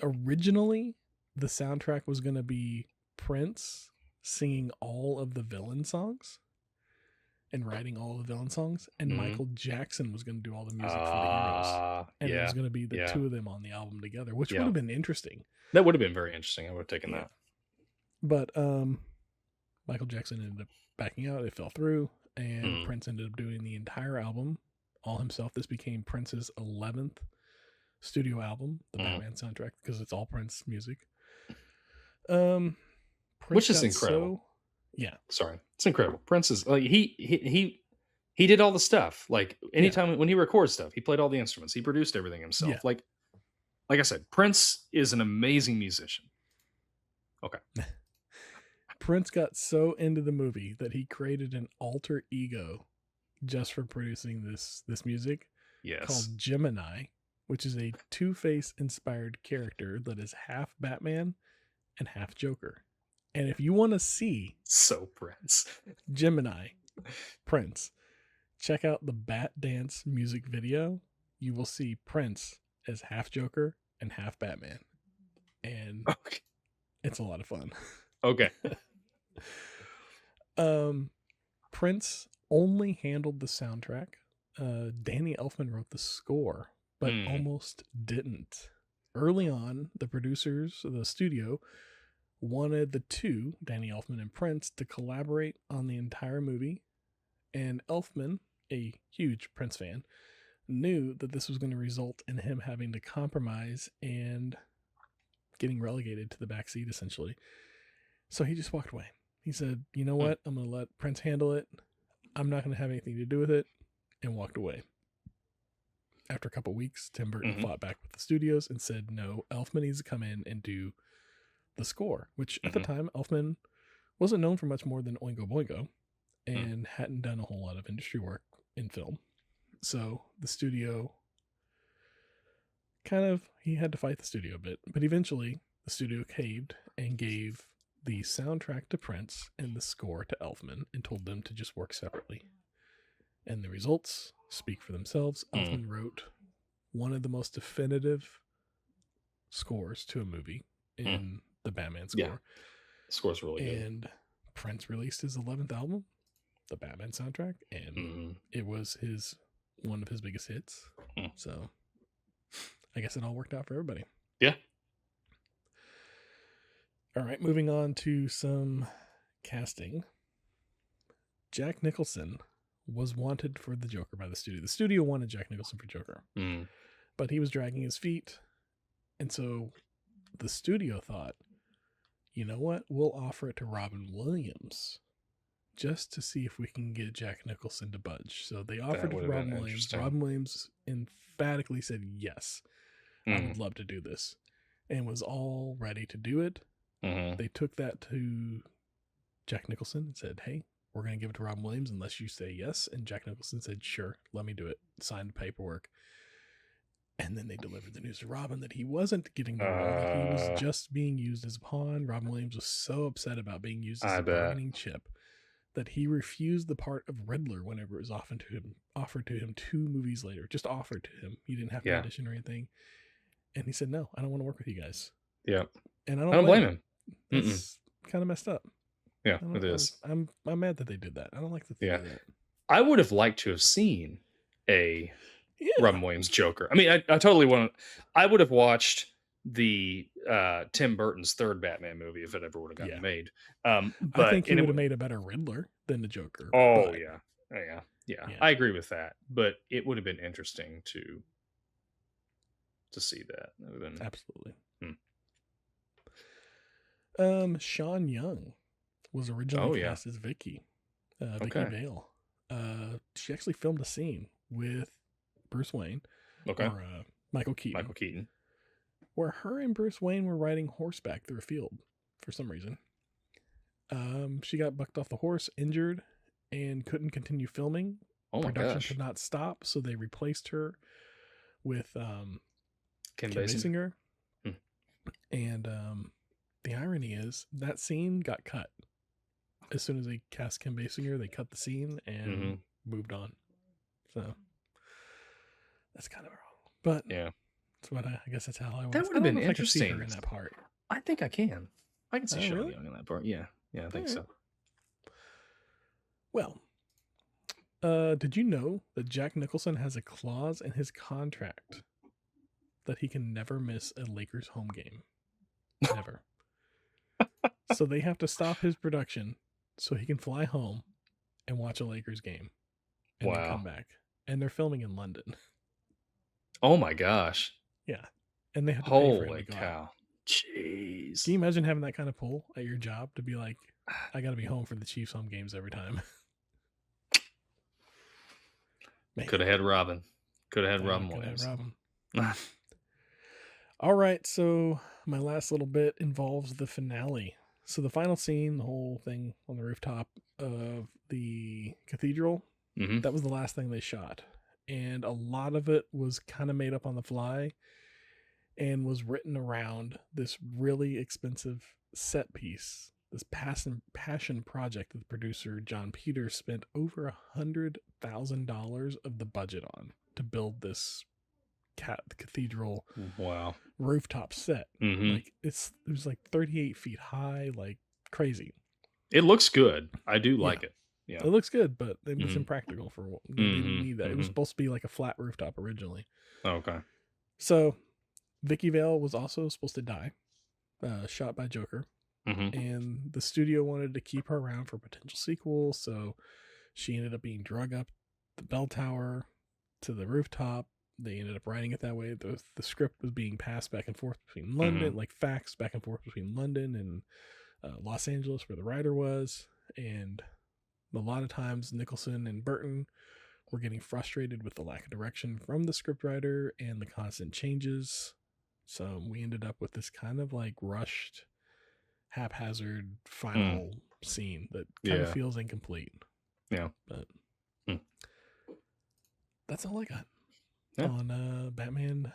Originally, the soundtrack was going to be Prince singing all of the villain songs and writing all the villain songs, and Michael Jackson was going to do all the music for the heroes. And it was going to be the two of them on the album together, which would have been interesting. That would have been very interesting. I would have taken that. But Michael Jackson ended up backing out. It fell through, and Prince ended up doing the entire album all himself. This became Prince's 11th studio album, the Batman soundtrack, because it's all Prince music. Prince, which is incredible. Sorry, it's incredible. Prince is like he did all the stuff. Like anytime when he records stuff, he played all the instruments. He produced everything himself. Like I said, Prince is an amazing musician. Okay. Prince got so into the movie that he created an alter ego just for producing this music. Called Gemini, which is a Two-Face inspired character that is half Batman and half Joker. And if you want to see Prince Gemini Prince, check out the Bat Dance music video. You will see Prince as half Joker and half Batman. And it's a lot of fun. Okay. Prince only handled the soundtrack. Danny Elfman wrote the score, but almost didn't. Early on, the producers of the studio wanted the two, Danny Elfman and Prince, to collaborate on the entire movie. And Elfman, a huge Prince fan, knew that this was going to result in him having to compromise and getting relegated to the backseat, essentially. So he just walked away. He said, you know what? I'm going to let Prince handle it. I'm not going to have anything to do with it. And walked away. After a couple weeks, Tim Burton fought back with the studios and said, no, Elfman needs to come in and do the score, which at the time, Elfman wasn't known for much more than Oingo Boingo and hadn't done a whole lot of industry work in film. So the studio he had to fight the studio a bit, but eventually the studio caved and gave the soundtrack to Prince and the score to Elfman and told them to just work separately. And the results speak for themselves. Elfman wrote one of the most definitive scores to a movie in the Batman score. Yeah. The score's really good. And Prince released his 11th album, the Batman soundtrack, and it was one of his biggest hits. So I guess it all worked out for everybody. Yeah. All right, moving on to some casting. Jack Nicholson was wanted for the Joker by the studio. The studio wanted Jack Nicholson for Joker, but he was dragging his feet. And so the studio thought, you know what? We'll offer it to Robin Williams just to see if we can get Jack Nicholson to budge. So they offered it to Robin Williams. Robin Williams emphatically said, yes, I would love to do this, and was all ready to do it. They took that to Jack Nicholson and said, hey, we're going to give it to Robin Williams unless you say yes. And Jack Nicholson said, sure, let me do it. Signed the paperwork. And then they delivered the news to Robin that he wasn't getting the role, that he was just being used as a pawn. Robin Williams was so upset about being used as a bargaining chip that he refused the part of Riddler whenever it was offered to him 2 movies later. Just offered to him. He didn't have to audition or anything. And he said, no, I don't want to work with you guys. Yeah. And I don't blame him. It's kind of messed up. Yeah, it is. I'm mad that they did that. I don't like that they did that. I would have liked to have seen a Robin Williams Joker. I mean, I totally want to. I would have watched the Tim Burton's third Batman movie if it ever would have gotten made. But I think he would have made a better Riddler than the Joker. Oh, yeah. I agree with that. But it would have been interesting to see that. That would have been absolutely. Sean Young was originally cast as Vicky. Vicky Vale. She actually filmed a scene with Bruce Wayne. Or Michael Keaton. Where her and Bruce Wayne were riding horseback through a field for some reason. She got bucked off the horse, injured, and couldn't continue filming. Production could not stop, so they replaced her with Kim Basinger. And the irony is that scene got cut. As soon as they cast Kim Basinger, they cut the scene and moved on. So that's kind of wrong. But that's what I guess that's how I was. That would have been interesting. I can see her in that part. I think I can. I can see Sean Young in that part. Yeah, I think so. Well, did you know that Jack Nicholson has a clause in his contract that he can never miss a Lakers home game? Never. So they have to stop his production so he can fly home and watch a Lakers game and then come back. And they're filming in London. Oh my gosh. Yeah. And they have to pay for him to go cow. out. Jeez. Can you imagine having that kind of pull at your job to be like, I got to be home for the Chiefs home games every time? Could have had Robin. Could have had Robin Williams. All right. So my last little bit involves the finale. So the final scene, the whole thing on the rooftop of the cathedral, that was the last thing they shot. And a lot of it was kind of made up on the fly and was written around this really expensive set piece, this passion project that the producer John Peters spent over $100,000 of the budget on to build this cathedral rooftop set. Like it was like 38 feet high, like crazy. It looks good. I do like it. Yeah, it looks good, but it was impractical for what they didn't need that. It was supposed to be like a flat rooftop originally. Okay. So Vicky Vale was also supposed to die, shot by Joker. And the studio wanted to keep her around for a potential sequel, so she ended up being drug up the bell tower to the rooftop. They ended up writing it that way. The script was being passed back and forth between London, like faxed back and forth between London and Los Angeles, where the writer was. And a lot of times Nicholson and Burton were getting frustrated with the lack of direction from the scriptwriter and the constant changes. So we ended up with this kind of like rushed, haphazard final scene that kind of feels incomplete. Yeah. But that's all I got on Batman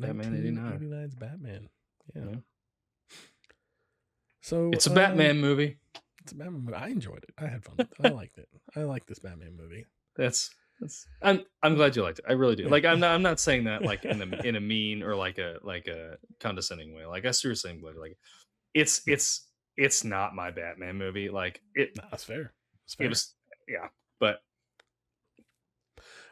1989's Batman. Yeah. So it's a Batman movie. It's a Batman movie. I enjoyed it. I had fun with it. I liked it. I like this Batman movie. I'm glad you liked it. I really do. Yeah. Like I'm not saying that like in a mean or like a condescending way. Like I seriously am glad like it's not my Batman movie. Like it. No, that's fair. That's fair. It was, but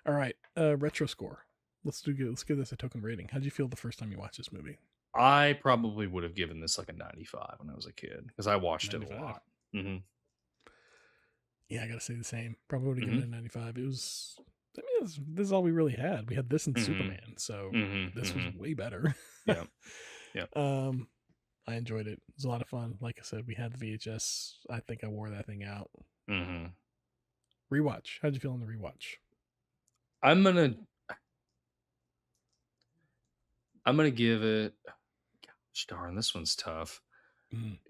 all right. Retro score. Let's give this a token rating. How'd you feel the first time you watched this movie? I probably would have given this like a 95 when I was a kid because I watched 95. It a lot. Yeah, I gotta say the same. Probably would have given it a 95. It was. I mean, this is all we really had. We had this and Superman, so this was way better. Yeah. I enjoyed it. It was a lot of fun. Like I said, we had the VHS. I think I wore that thing out Mm-hmm. Rewatch. How'd you feel on the rewatch? I'm gonna give it. Gosh darn, this one's tough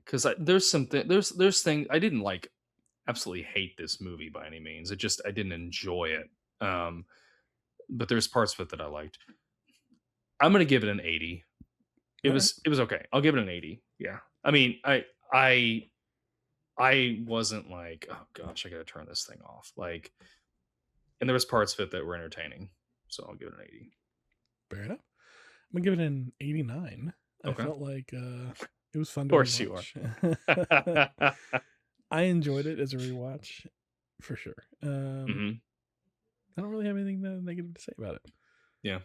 because there's something there's things I didn't like. Absolutely hate this movie by any means. I didn't enjoy it. But there's parts of it that I liked. I'm gonna give it an 80. It was okay. I'll give it an 80. Yeah. I mean, I wasn't like, oh gosh, I gotta turn this thing off. Like, and there was parts of it that were entertaining. So I'll give it an 80. Fair enough. I'm gonna give it an 89. Okay. I felt like it was fun Of to course rewatch. you are. I enjoyed it as a rewatch for sure. Mm-hmm. I don't really have anything negative to say about it. Yeah.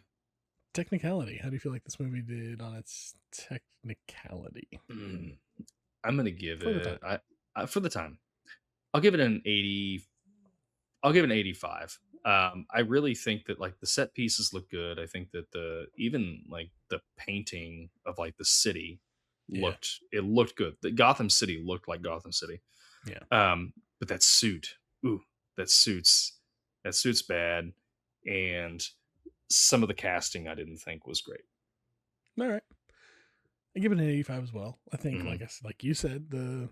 Technicality. How do you feel like this movie did on its technicality? I'm gonna give it for the time. I'll give it an 80. I'll give it an 85. I really think that like the set pieces look good. I think that even like the painting of like the city looked good. The Gotham City looked like Gotham City. Yeah. But that suit, that suit's bad, and some of the casting I didn't think was great. All right. I give it an 85 as well. I think, like you said, the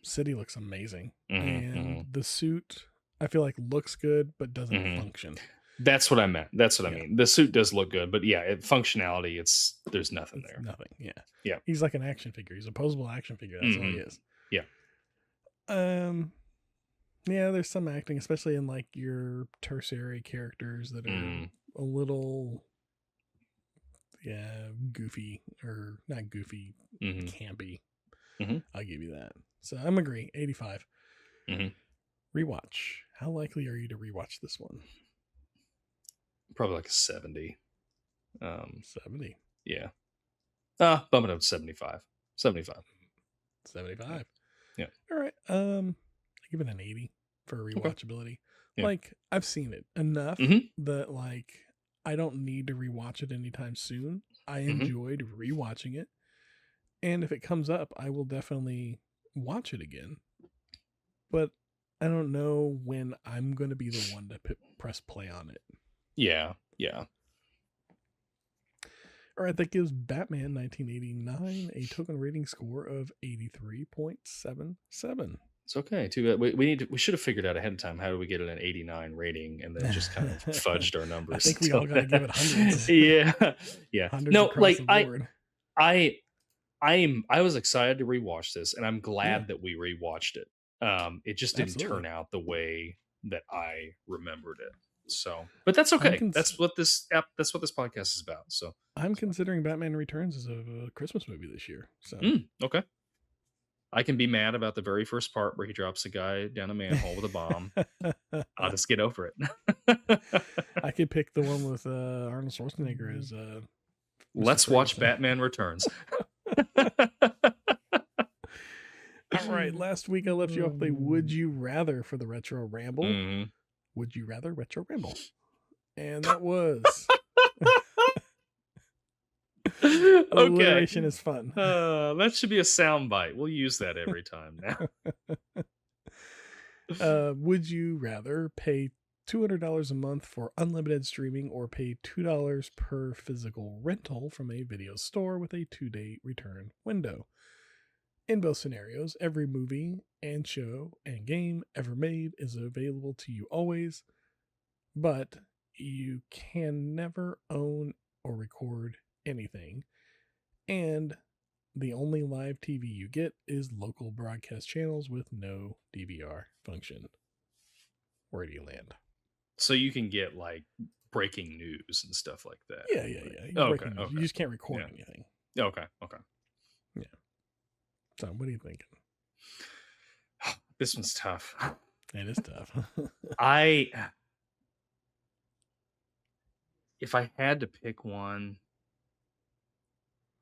city looks amazing, and the suit I feel like looks good but doesn't function. That's what I meant. That's what I mean. The suit does look good, but yeah, functionality, there's nothing there. Nothing. Yeah. Yeah. He's like an action figure. He's a posable action figure. That's all he is. Yeah. Yeah, there's some acting, especially in like your tertiary characters that are a little goofy, or not goofy, campy. I'll give you that. So I'm agree. 85. Rewatch. How likely are you to rewatch this one? Probably like a 70. 70. Yeah. Bump it up to 75. 75. 75. Yeah. All right. I give it an 80 for rewatchability. Okay. Yeah. Like, I've seen it enough that like I don't need to rewatch it anytime soon. I enjoyed rewatching it. And if it comes up, I will definitely watch it again. But I don't know when I'm going to be the one to press play on it. Yeah. Yeah. All right, that gives Batman 1989 a token rating score of 83.77. It's okay. Too bad. We should have figured out ahead of time how do we get an 89 rating, and then just kind of fudged our numbers. I think we all got to give it hundreds. Yeah. Hundreds no, like I was excited to rewatch this, and I'm glad that we rewatched it. It just didn't turn out the way that I remembered it. So, but that's okay. That's what this podcast is about. So I'm considering Batman Returns as a Christmas movie this year. So okay. I can be mad about the very first part where he drops a guy down a manhole with a bomb. I'll just get over it. I could pick the one with Arnold Schwarzenegger as Let's watch Batman Returns. All right. Last week I left you off with a Would You Rather for the Retro Ramble. Would you rather retro ramble? And that was alliteration is fun. That should be a sound bite. We'll use that every time now. Would you rather pay $200 a month for unlimited streaming or pay $2 per physical rental from a video store with a 2-day return window? In both scenarios, every movie and show and game ever made is available to you always, but you can never own or record anything, and the only live TV you get is local broadcast channels with no DVR function. Where do you land? So you can get like breaking news and stuff like that. Yeah. Okay. You just can't record anything. Okay. Yeah. So, what are you thinking? This one's tough. It is tough. If I had to pick one,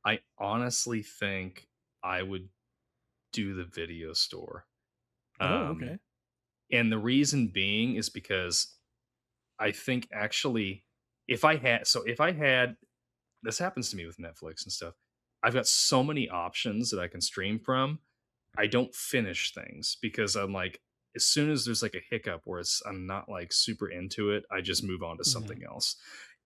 I honestly think I would do the video store. Okay. And the reason being is because I think actually, if I had, this happens to me with Netflix and stuff. I've got so many options that I can stream from. I don't finish things because I'm like, as soon as there's like a hiccup where I'm not like super into it, I just move on to Mm-hmm. something else.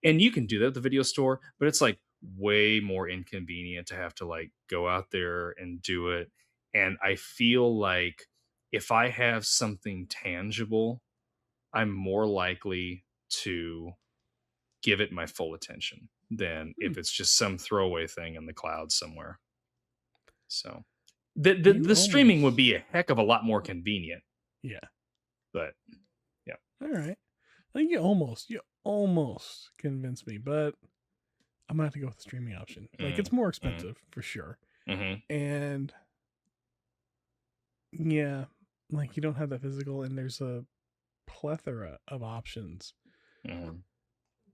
And you can do that at the video store, but it's like way more inconvenient to have to like go out there and do it. And I feel like if I have something tangible, I'm more likely to give it my full attention than if it's just some throwaway thing in the cloud somewhere. So the streaming would be a heck of a lot more convenient. Yeah. But yeah. All right. I think you almost convinced me, but I'm gonna have to go with the streaming option. Like it's more expensive for sure. And yeah, like you don't have that physical, and there's a plethora of options.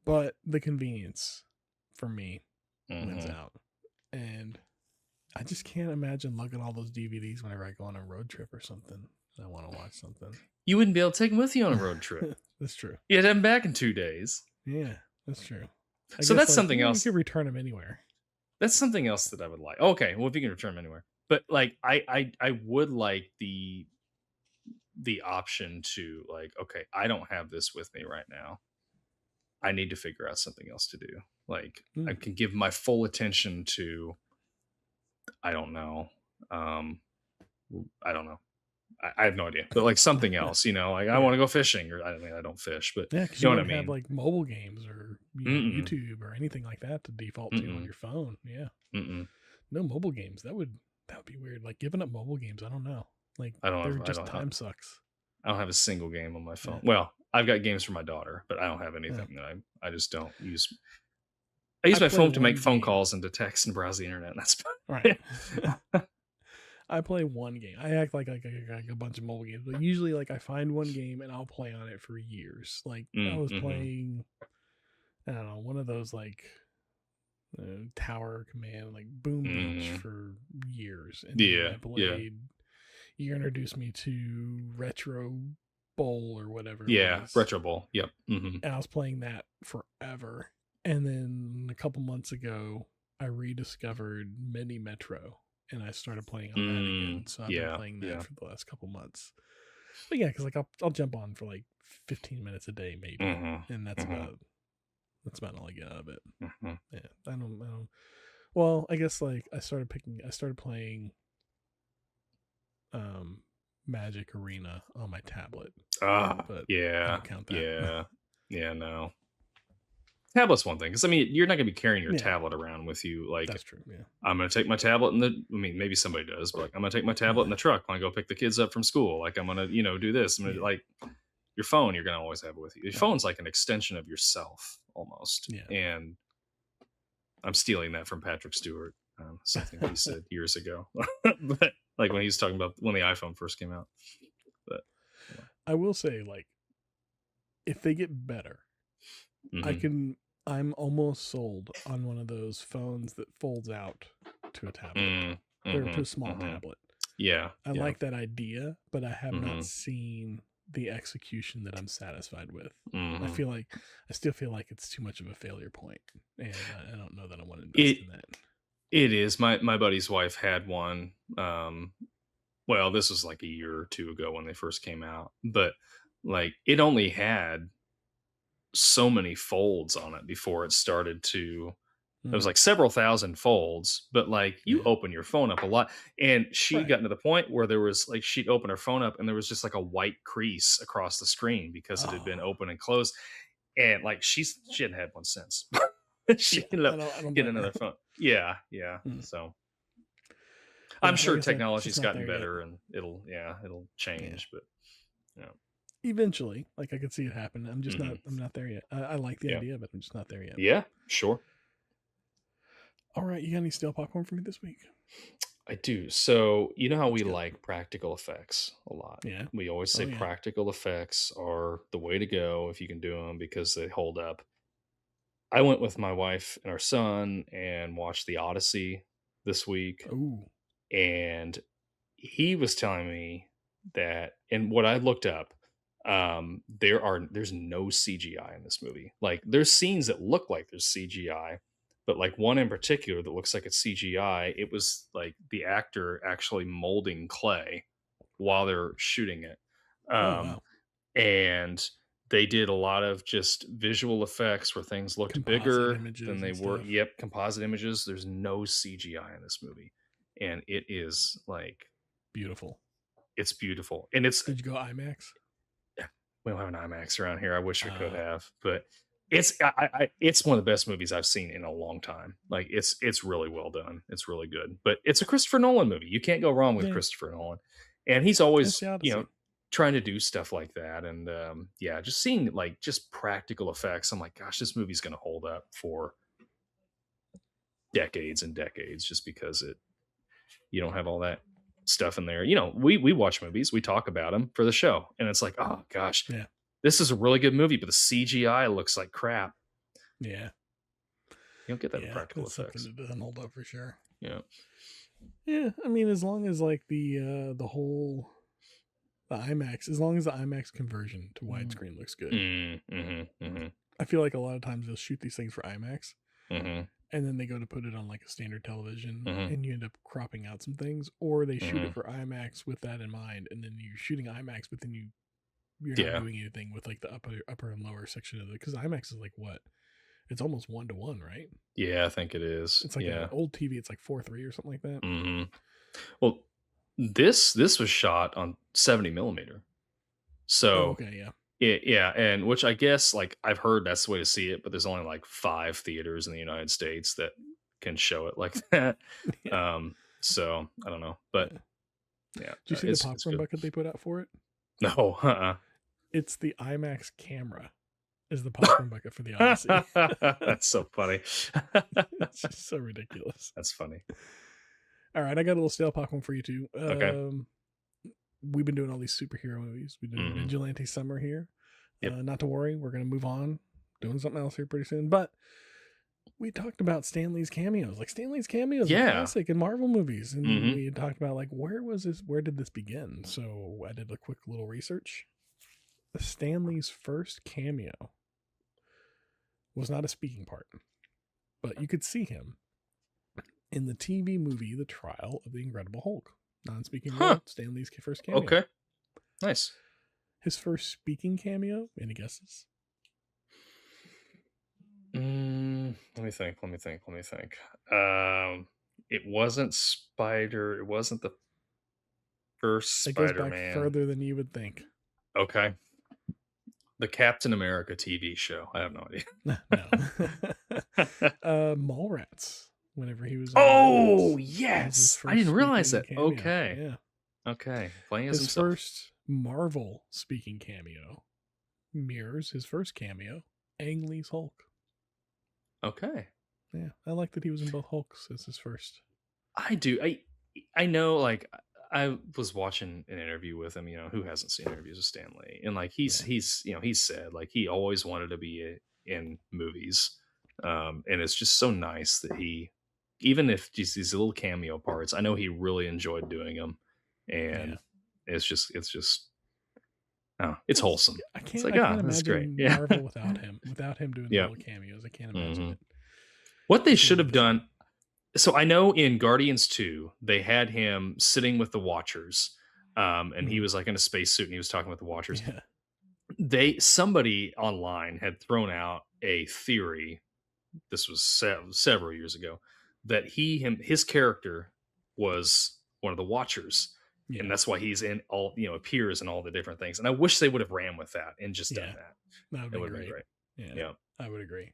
But the convenience for me wins out. And I just can't imagine lugging all those DVDs whenever I go on a road trip or something. I want to watch something. You wouldn't be able to take them with you on a road trip. That's true. You'd have them back in 2 days. Yeah, that's true. So that's something else. You could return them anywhere. That's something else that I would like. Okay, well, if you can return them anywhere. But like, I would like the option to like, okay, I don't have this with me right now. I need to figure out something else to do. Like I can give my full attention to, I don't know. I don't know. I have no idea, but like something else, like I want to go fishing, or I don't fish, but yeah, you know what I mean? Have like mobile games or YouTube or anything like that to default to on your phone. Yeah. No mobile games. That would be weird. Like giving up mobile games. I don't know. Like time sucks. I don't have a single game on my phone. Yeah. Well, I've got games for my daughter, but I don't have anything that I just don't use. I use my phone to make phone calls and to text and browse the internet. And that's right. I play one game. I act like a bunch of mobile games, but usually like I find one game and I'll play on it for years. Like I was playing, I don't know, one of those like tower command, like Boom Beach for years. And I played. You introduced me to Retro Bowl or whatever. Yeah, Retro Bowl. Yep. And I was playing that forever. And then a couple months ago, I rediscovered Mini Metro. And I started playing on that again. So I've been playing that for the last couple months. But yeah, because like I'll jump on for like 15 minutes a day maybe, and that's about all I get out of it. Yeah, I don't. Well, I guess like I started playing Magic Arena on my tablet. But yeah, I don't count that. Yeah, no. Tablet's one thing, because I mean you're not gonna be carrying your tablet around with you. Like that's true. Yeah, I'm gonna take my tablet maybe somebody does, but like I'm gonna take my tablet in the truck when I go pick the kids up from school. Like I'm gonna do this. I'm gonna, like your phone, you're gonna always have it with you. Your phone's like an extension of yourself almost. Yeah. And I'm stealing that from Patrick Stewart, something he said years ago, but like when he was talking about when the iPhone first came out. But I will say, like, if they get better, I'm almost sold on one of those phones that folds out to a tablet or to a small tablet. Yeah. I like that idea, but I have not seen the execution that I'm satisfied with. I still feel like it's too much of a failure point, and I don't know that I want to invest in that. It is. My buddy's wife had one. Well, this was like a year or two ago when they first came out, but like it only had so many folds on it before it started to. It was like several thousand folds, but like you open your phone up a lot. And she got to the point where there was like, she'd open her phone up and there was just like a white crease across the screen because it had been open and closed. And like, she hadn't had one since. She ended up getting another phone. Yeah. So I'm sure technology's gotten better and it'll change, but eventually, like I could see it happen. I'm just I'm not there yet. I like the idea, but I'm just not there yet. Yeah, sure. All right, you got any stale popcorn for me this week? I do. So you know how we like practical effects a lot. Yeah. We always say practical effects are the way to go if you can do them because they hold up. I went with my wife and our son and watched The Odyssey this week. Ooh. And he was telling me that, and what I looked up, there's no CGI in this movie. Like there's scenes that look like there's CGI, but like one in particular that looks like it's CGI, it was like the actor actually molding clay while they're shooting it. Oh Um, wow. and they did a lot of just visual effects where things looked Composite bigger than images they and were. stuff. Yep, composite images. There's no CGI in this movie, and it is like Beautiful. it's beautiful, and it's Did you go IMAX? we don't have an IMAX around here. I wish we could have, but it's one of the best movies I've seen in a long time. Like it's really well done. It's really good. But it's a Christopher Nolan movie. You can't go wrong with Yeah. Christopher Nolan. And he's It's always, the Odyssey. trying to do stuff like that. And yeah, just seeing like just practical effects. I'm like, gosh, this movie's gonna hold up for decades and decades just because you don't have all that stuff in there. We watch movies, we talk about them for the show, and it's like, oh gosh, Yeah. this is a really good movie, but the CGI looks like crap. Yeah. You don't get that with practical that's effects. something that doesn't hold up for sure. Yeah. Yeah, I mean, as long as like the IMAX, as long as the IMAX conversion to widescreen looks good. I feel like a lot of times they'll shoot these things for IMAX, and then they go to put it on like a standard television, and you end up cropping out some things, or they shoot it for IMAX with that in mind, and then you're shooting IMAX, but then you're not doing anything with like the upper and lower section of it, because IMAX is like what? It's almost 1-to-1, right? Yeah, I think it is. It's like an old TV. It's like 4:3 or something like that. Well, this was shot on 70 millimeter. So yeah, and which I guess like I've heard that's the way to see it, but there's only like 5 theaters in the United States that can show it like that. So I don't know, but yeah. Did you see the popcorn bucket they put out for it? No, It's the IMAX camera. Is the popcorn bucket for the Odyssey. That's so funny. It's just so ridiculous. That's funny. All right, I got a little stale popcorn for you too. Okay. We've been doing all these superhero movies. We've been doing Vigilante Summer here. Not to worry, we're going to move on, doing something else here pretty soon. But we talked about Stan Lee's cameos. Like Stan Lee's cameos are classic in Marvel movies. And we talked about like, where did this begin? So I did a quick little research. Stan Lee's first cameo was not a speaking part, but you could see him in the TV movie The Trial of the Incredible Hulk. Non-speaking role, Stan Lee's first cameo. Okay, nice. His first speaking cameo, any guesses? Let me think. It wasn't Spider. It wasn't the first Spider-Man. It goes back further than you would think. Okay. The Captain America TV show. I have no idea. No. Mallrats. Whenever he was. Oh yes, I didn't realize that. Cameo. Okay. Yeah. Okay. Playing as his first Marvel speaking cameo mirrors his first cameo, Ang Lee's Hulk. Okay. Yeah, I like that he was in both Hulks as his first. I do. I know. Like I was watching an interview with him. Who hasn't seen interviews with Stan Lee? And like he's said like he always wanted to be in movies, and it's just so nice that he. Even if just these little cameo parts, I know he really enjoyed doing them, and it's just, it's wholesome. I can't imagine that's great. Marvel without him doing the little cameos. I can't imagine it. What they should have done. So I know in Guardians 2, they had him sitting with the Watchers, and he was like in a spacesuit and he was talking with the Watchers. Yeah. Somebody online had thrown out a theory. This was several years ago. That his character was one of the Watchers, and that's why he's in all appears in all the different things. And I wish they would have ran with that and just done that. That would be great. Yeah, I would agree.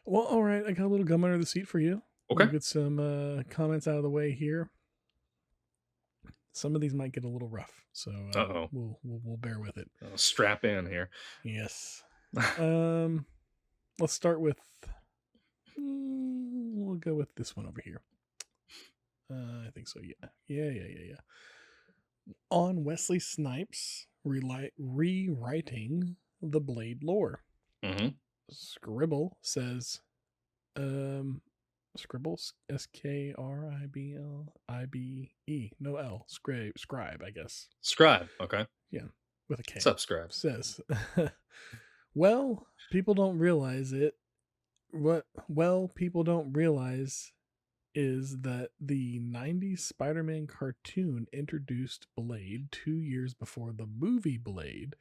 Well, all right, I got a little gum under the seat for you. Okay, we'll get some comments out of the way here. Some of these might get a little rough, so we'll bear with it. Strap in here. Yes. Let's start with. We'll go with this one over here. I think so. Yeah. On Wesley Snipes rewriting the Blade lore. Scribble says, Scribble, SKRIBLIBE, no L, scribe, I guess. Scribe, okay. Yeah, with a K. What's up, Scribe? Says, well, people don't realize it. People don't realize is that the 90s Spider-Man cartoon introduced Blade 2 years before the movie Blade,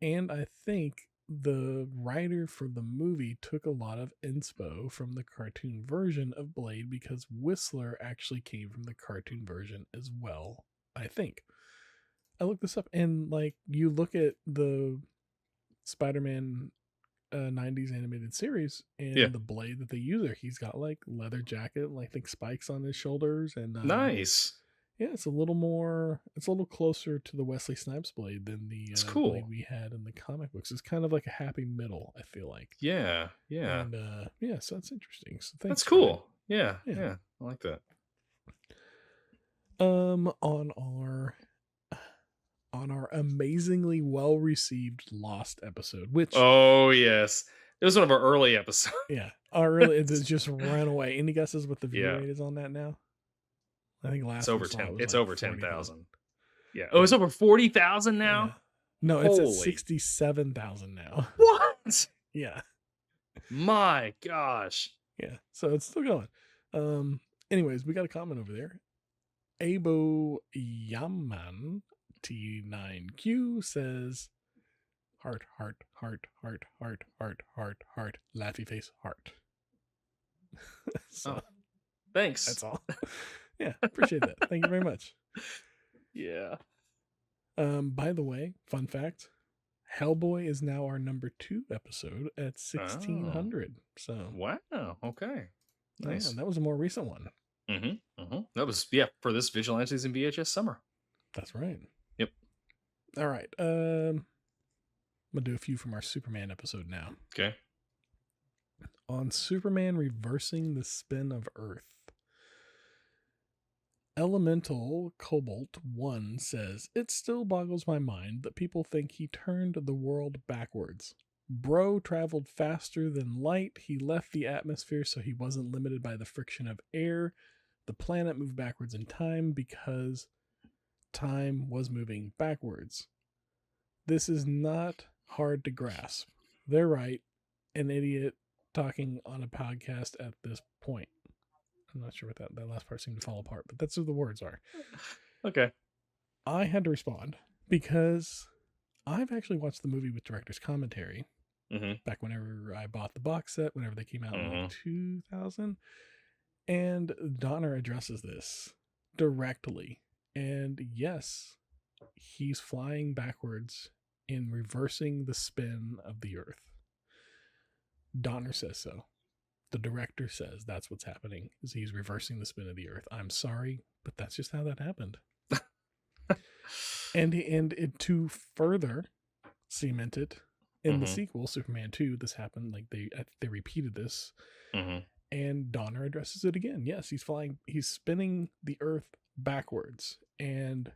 and I think the writer for the movie took a lot of inspo from the cartoon version of Blade because Whistler actually came from the cartoon version as well, I think. I looked this up, and like you look at the Spider-Man 90s animated series and the Blade that they use there, he's got like leather jacket, like I think spikes on his shoulders, and nice. Yeah, it's a little closer to the Wesley Snipes Blade than the cool. Blade we had in the comic books. It's kind of like a happy middle, I feel like. Yeah. And so that's interesting. So thanks. That's cool. Yeah. I like that. On our amazingly well received Lost episode, which yes, it was one of our early episodes. Yeah, it's just ran away. Any guesses what the view rate is on that now? I think last it's over 10. It's like over 10,000. Yeah. Oh, it's over 40,000 now. Yeah. No, it's at 67,000 now. What? Yeah. My gosh. Yeah. So it's still going. Anyways, we got a comment over there. Abo Yaman T9Q says, heart, laughy face, heart. So, thanks. That's all. Yeah, appreciate that. Thank you very much. Yeah. By the way, fun fact, Hellboy is now our number 2 episode at 1,600. So wow. Okay. Nice. Yeah, that was a more recent one. That was for this Vigilantes and VHS Summer. That's right. Yep. All right. I'm gonna do a few from our Superman episode now. Okay. On Superman reversing the spin of Earth, Elemental Cobalt 1 says, it still boggles my mind that people think he turned the world backwards. Bro traveled faster than light. He left the atmosphere so he wasn't limited by the friction of air. The planet moved backwards in time because time was moving backwards. This is not hard to grasp. They're right. An idiot talking on a podcast at this point. I'm not sure what that last part seemed to fall apart, but that's what the words are. Okay. I had to respond because I've actually watched the movie with director's commentary back whenever I bought the box set, whenever they came out in like 2000. And Donner addresses this directly. And yes, he's flying backwards in reversing the spin of the Earth. Donner says so. The director says that's what's happening, is he's reversing the spin of the Earth. I'm sorry, but that's just how that happened. and it, to further cement it in the sequel, Superman 2, this happened, like they repeated this. And Donner addresses it again. Yes, he's spinning the Earth backwards, and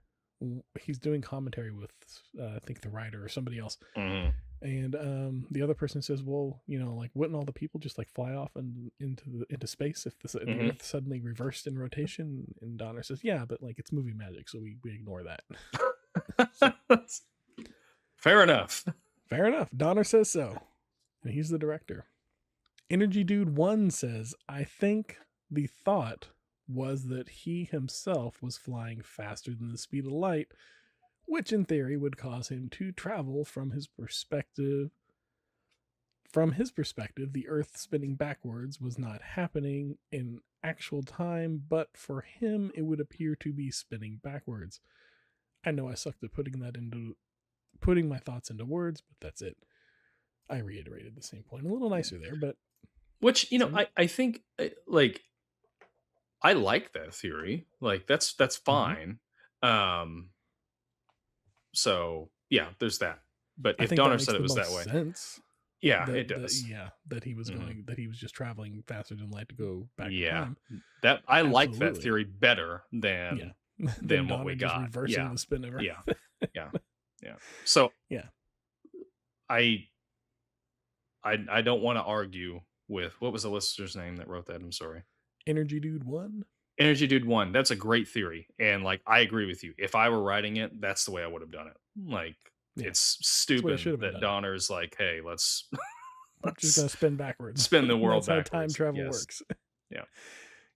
he's doing commentary with I think the writer or somebody else. And the other person says, well, like, wouldn't all the people just like fly off into space if the Earth suddenly reversed in rotation? And Donner says, yeah, but like it's movie magic, so we ignore that. Fair enough. Donner says so, and he's the director. Energy Dude 1 says, I think the thought was that he himself was flying faster than the speed of light, which in theory would cause him to travel from his perspective. From his perspective, the Earth spinning backwards was not happening in actual time, but for him, it would appear to be spinning backwards. I know I sucked at putting my thoughts into words, but that's it. I reiterated the same point. A little nicer there, but... Which, I think, like, I like that theory. Like, that's fine. So yeah, there's that. But if Donner said it was that way, sense. Yeah, it does. That he was that he was just traveling faster than light to go back in time. That I like that theory better than what we got. Reversing the spin of Earth. Yeah. So I don't want to argue with, what was the listener's name that wrote that? I'm sorry. Energy Dude 1. Energy Dude 1. That's a great theory. And like, I agree with you. If I were writing it, that's the way I would have done it. Like, it's stupid that Donner's like, hey, let's I'm just going to spin backwards. Spin the world that's backwards. How time travel works. Yeah.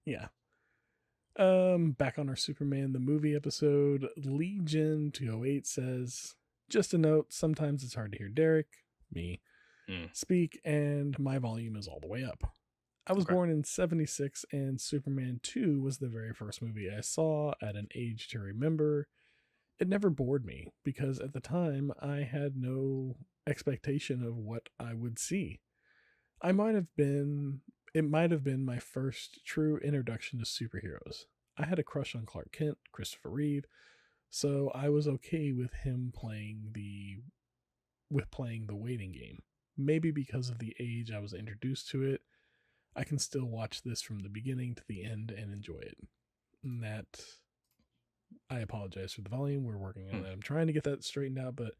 Yeah. Back on our Superman the movie episode, Legion 208 says, just a note, sometimes it's hard to hear Derek, me, speak, and my volume is all the way up. I was born in 76, and Superman 2 was the very first movie I saw at an age to remember. It never bored me, because at the time, I had no expectation of what I would see. It might have been my first true introduction to superheroes. I had a crush on Clark Kent, Christopher Reeve, so I was okay with him playing the waiting game. Maybe because of the age I was introduced to it, I can still watch this from the beginning to the end and enjoy it. And that, I apologize for the volume. We're working on it. I'm trying to get that straightened out, but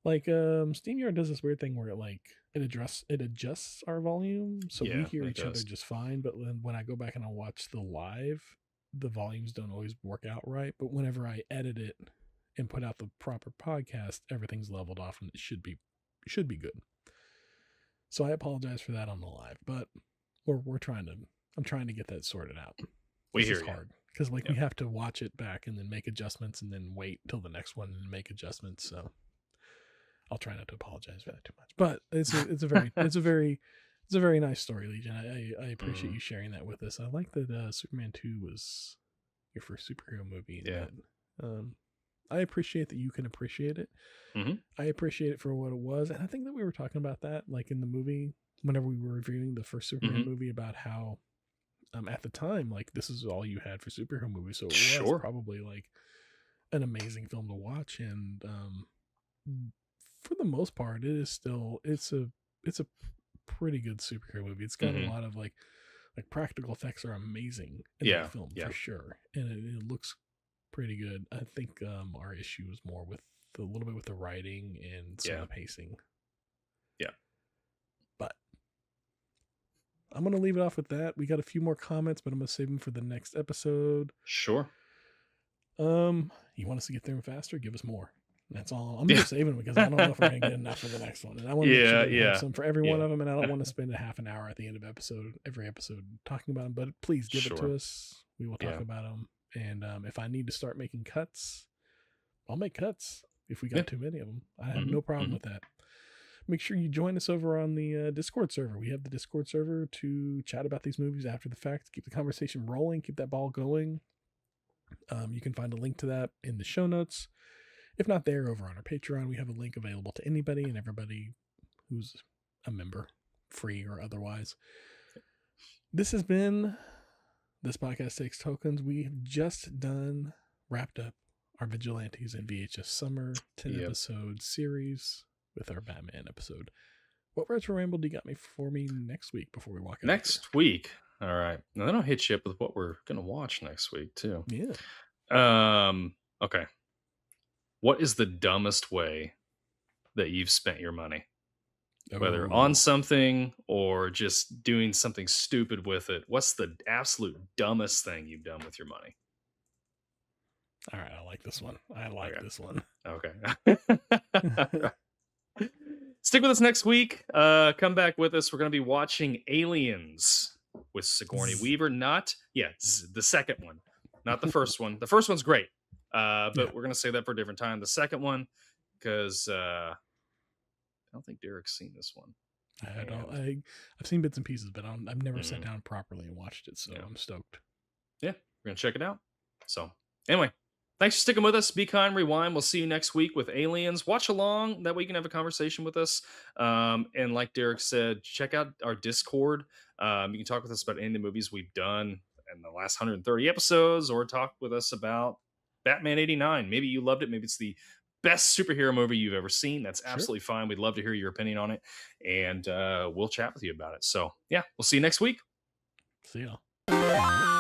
like StreamYard does this weird thing where it adjusts our volume, so we hear each other just fine. But then when I go back and I watch the live, the volumes don't always work out right. But whenever I edit it and put out the proper podcast, everything's leveled off and it should be good. So I apologize for that on the live, but I'm trying to get that sorted out. It's hard because we have to watch it back and then make adjustments and then wait till the next one and make adjustments. So I'll try not to apologize for that too much, but it's a very nice story, Legion. I appreciate you sharing that with us. I like that Superman 2 was your first superhero movie. I appreciate that you can appreciate it. I appreciate it for what it was. And I think that we were talking about that, like in the movie, whenever we were reviewing the first Superman movie, about how at the time, like, this is all you had for superhero movies. So it was probably like an amazing film to watch. And for the most part, it's a pretty good superhero movie. It's got a lot of like practical effects are amazing in that film for sure. And it looks pretty good. I think our issue was more with a little bit with the writing and some of the pacing. Yeah. But I'm going to leave it off with that. We got a few more comments, but I'm going to save them for the next episode. Sure. You want us to get through them faster? Give us more. That's all. I'm just saving them because I don't know if we're going to get enough for the next one. And I want to make sure we have some for every one of them. And I don't want to spend a half an hour at the end of every episode talking about them. But please give it to us. We will talk about them. And if I need to start making cuts, I'll make cuts if we got too many of them. I have no problem with that. Make sure you join us over on the Discord server. We have the Discord server to chat about these movies after the fact, keep the conversation rolling, keep that ball going. You can find a link to that in the show notes. If not there, over on our Patreon, we have a link available to anybody and everybody who's a member, free or otherwise. This has been This Podcast Takes Tokens. We have just wrapped up our Vigilantes and VHS Summer 10 episode series with our Batman episode. What retro ramble do you got for me next week before we walk out? Next week? All right. Now then I'll hit you up with what we're going to watch next week too. Yeah. Okay. What is the dumbest way that you've spent your money? Whether on something or just doing something stupid with it. What's the absolute dumbest thing you've done with your money? All right, I like this one. This one. Okay. Stick with us next week. Come back with us. We're going to be watching Aliens with Sigourney Weaver. The second one. Not the first one. The first one's great. But we're going to say that for a different time. The second one, because I don't think Derek's seen this one. I've seen bits and pieces, but I've never sat down properly and watched it, so I'm stoked. Yeah, we're going to check it out. So, anyway, thanks for sticking with us. Be kind, rewind. We'll see you next week with Aliens. Watch along. That way you can have a conversation with us. And like Derek said, check out our Discord. You can talk with us about any of the movies we've done in the last 130 episodes, or talk with us about Batman 89. Maybe you loved it. Maybe it's the best superhero movie you've ever seen. That's absolutely fine. We'd love to hear your opinion on it. And we'll chat with you about it. So, yeah, we'll see you next week. See y'all.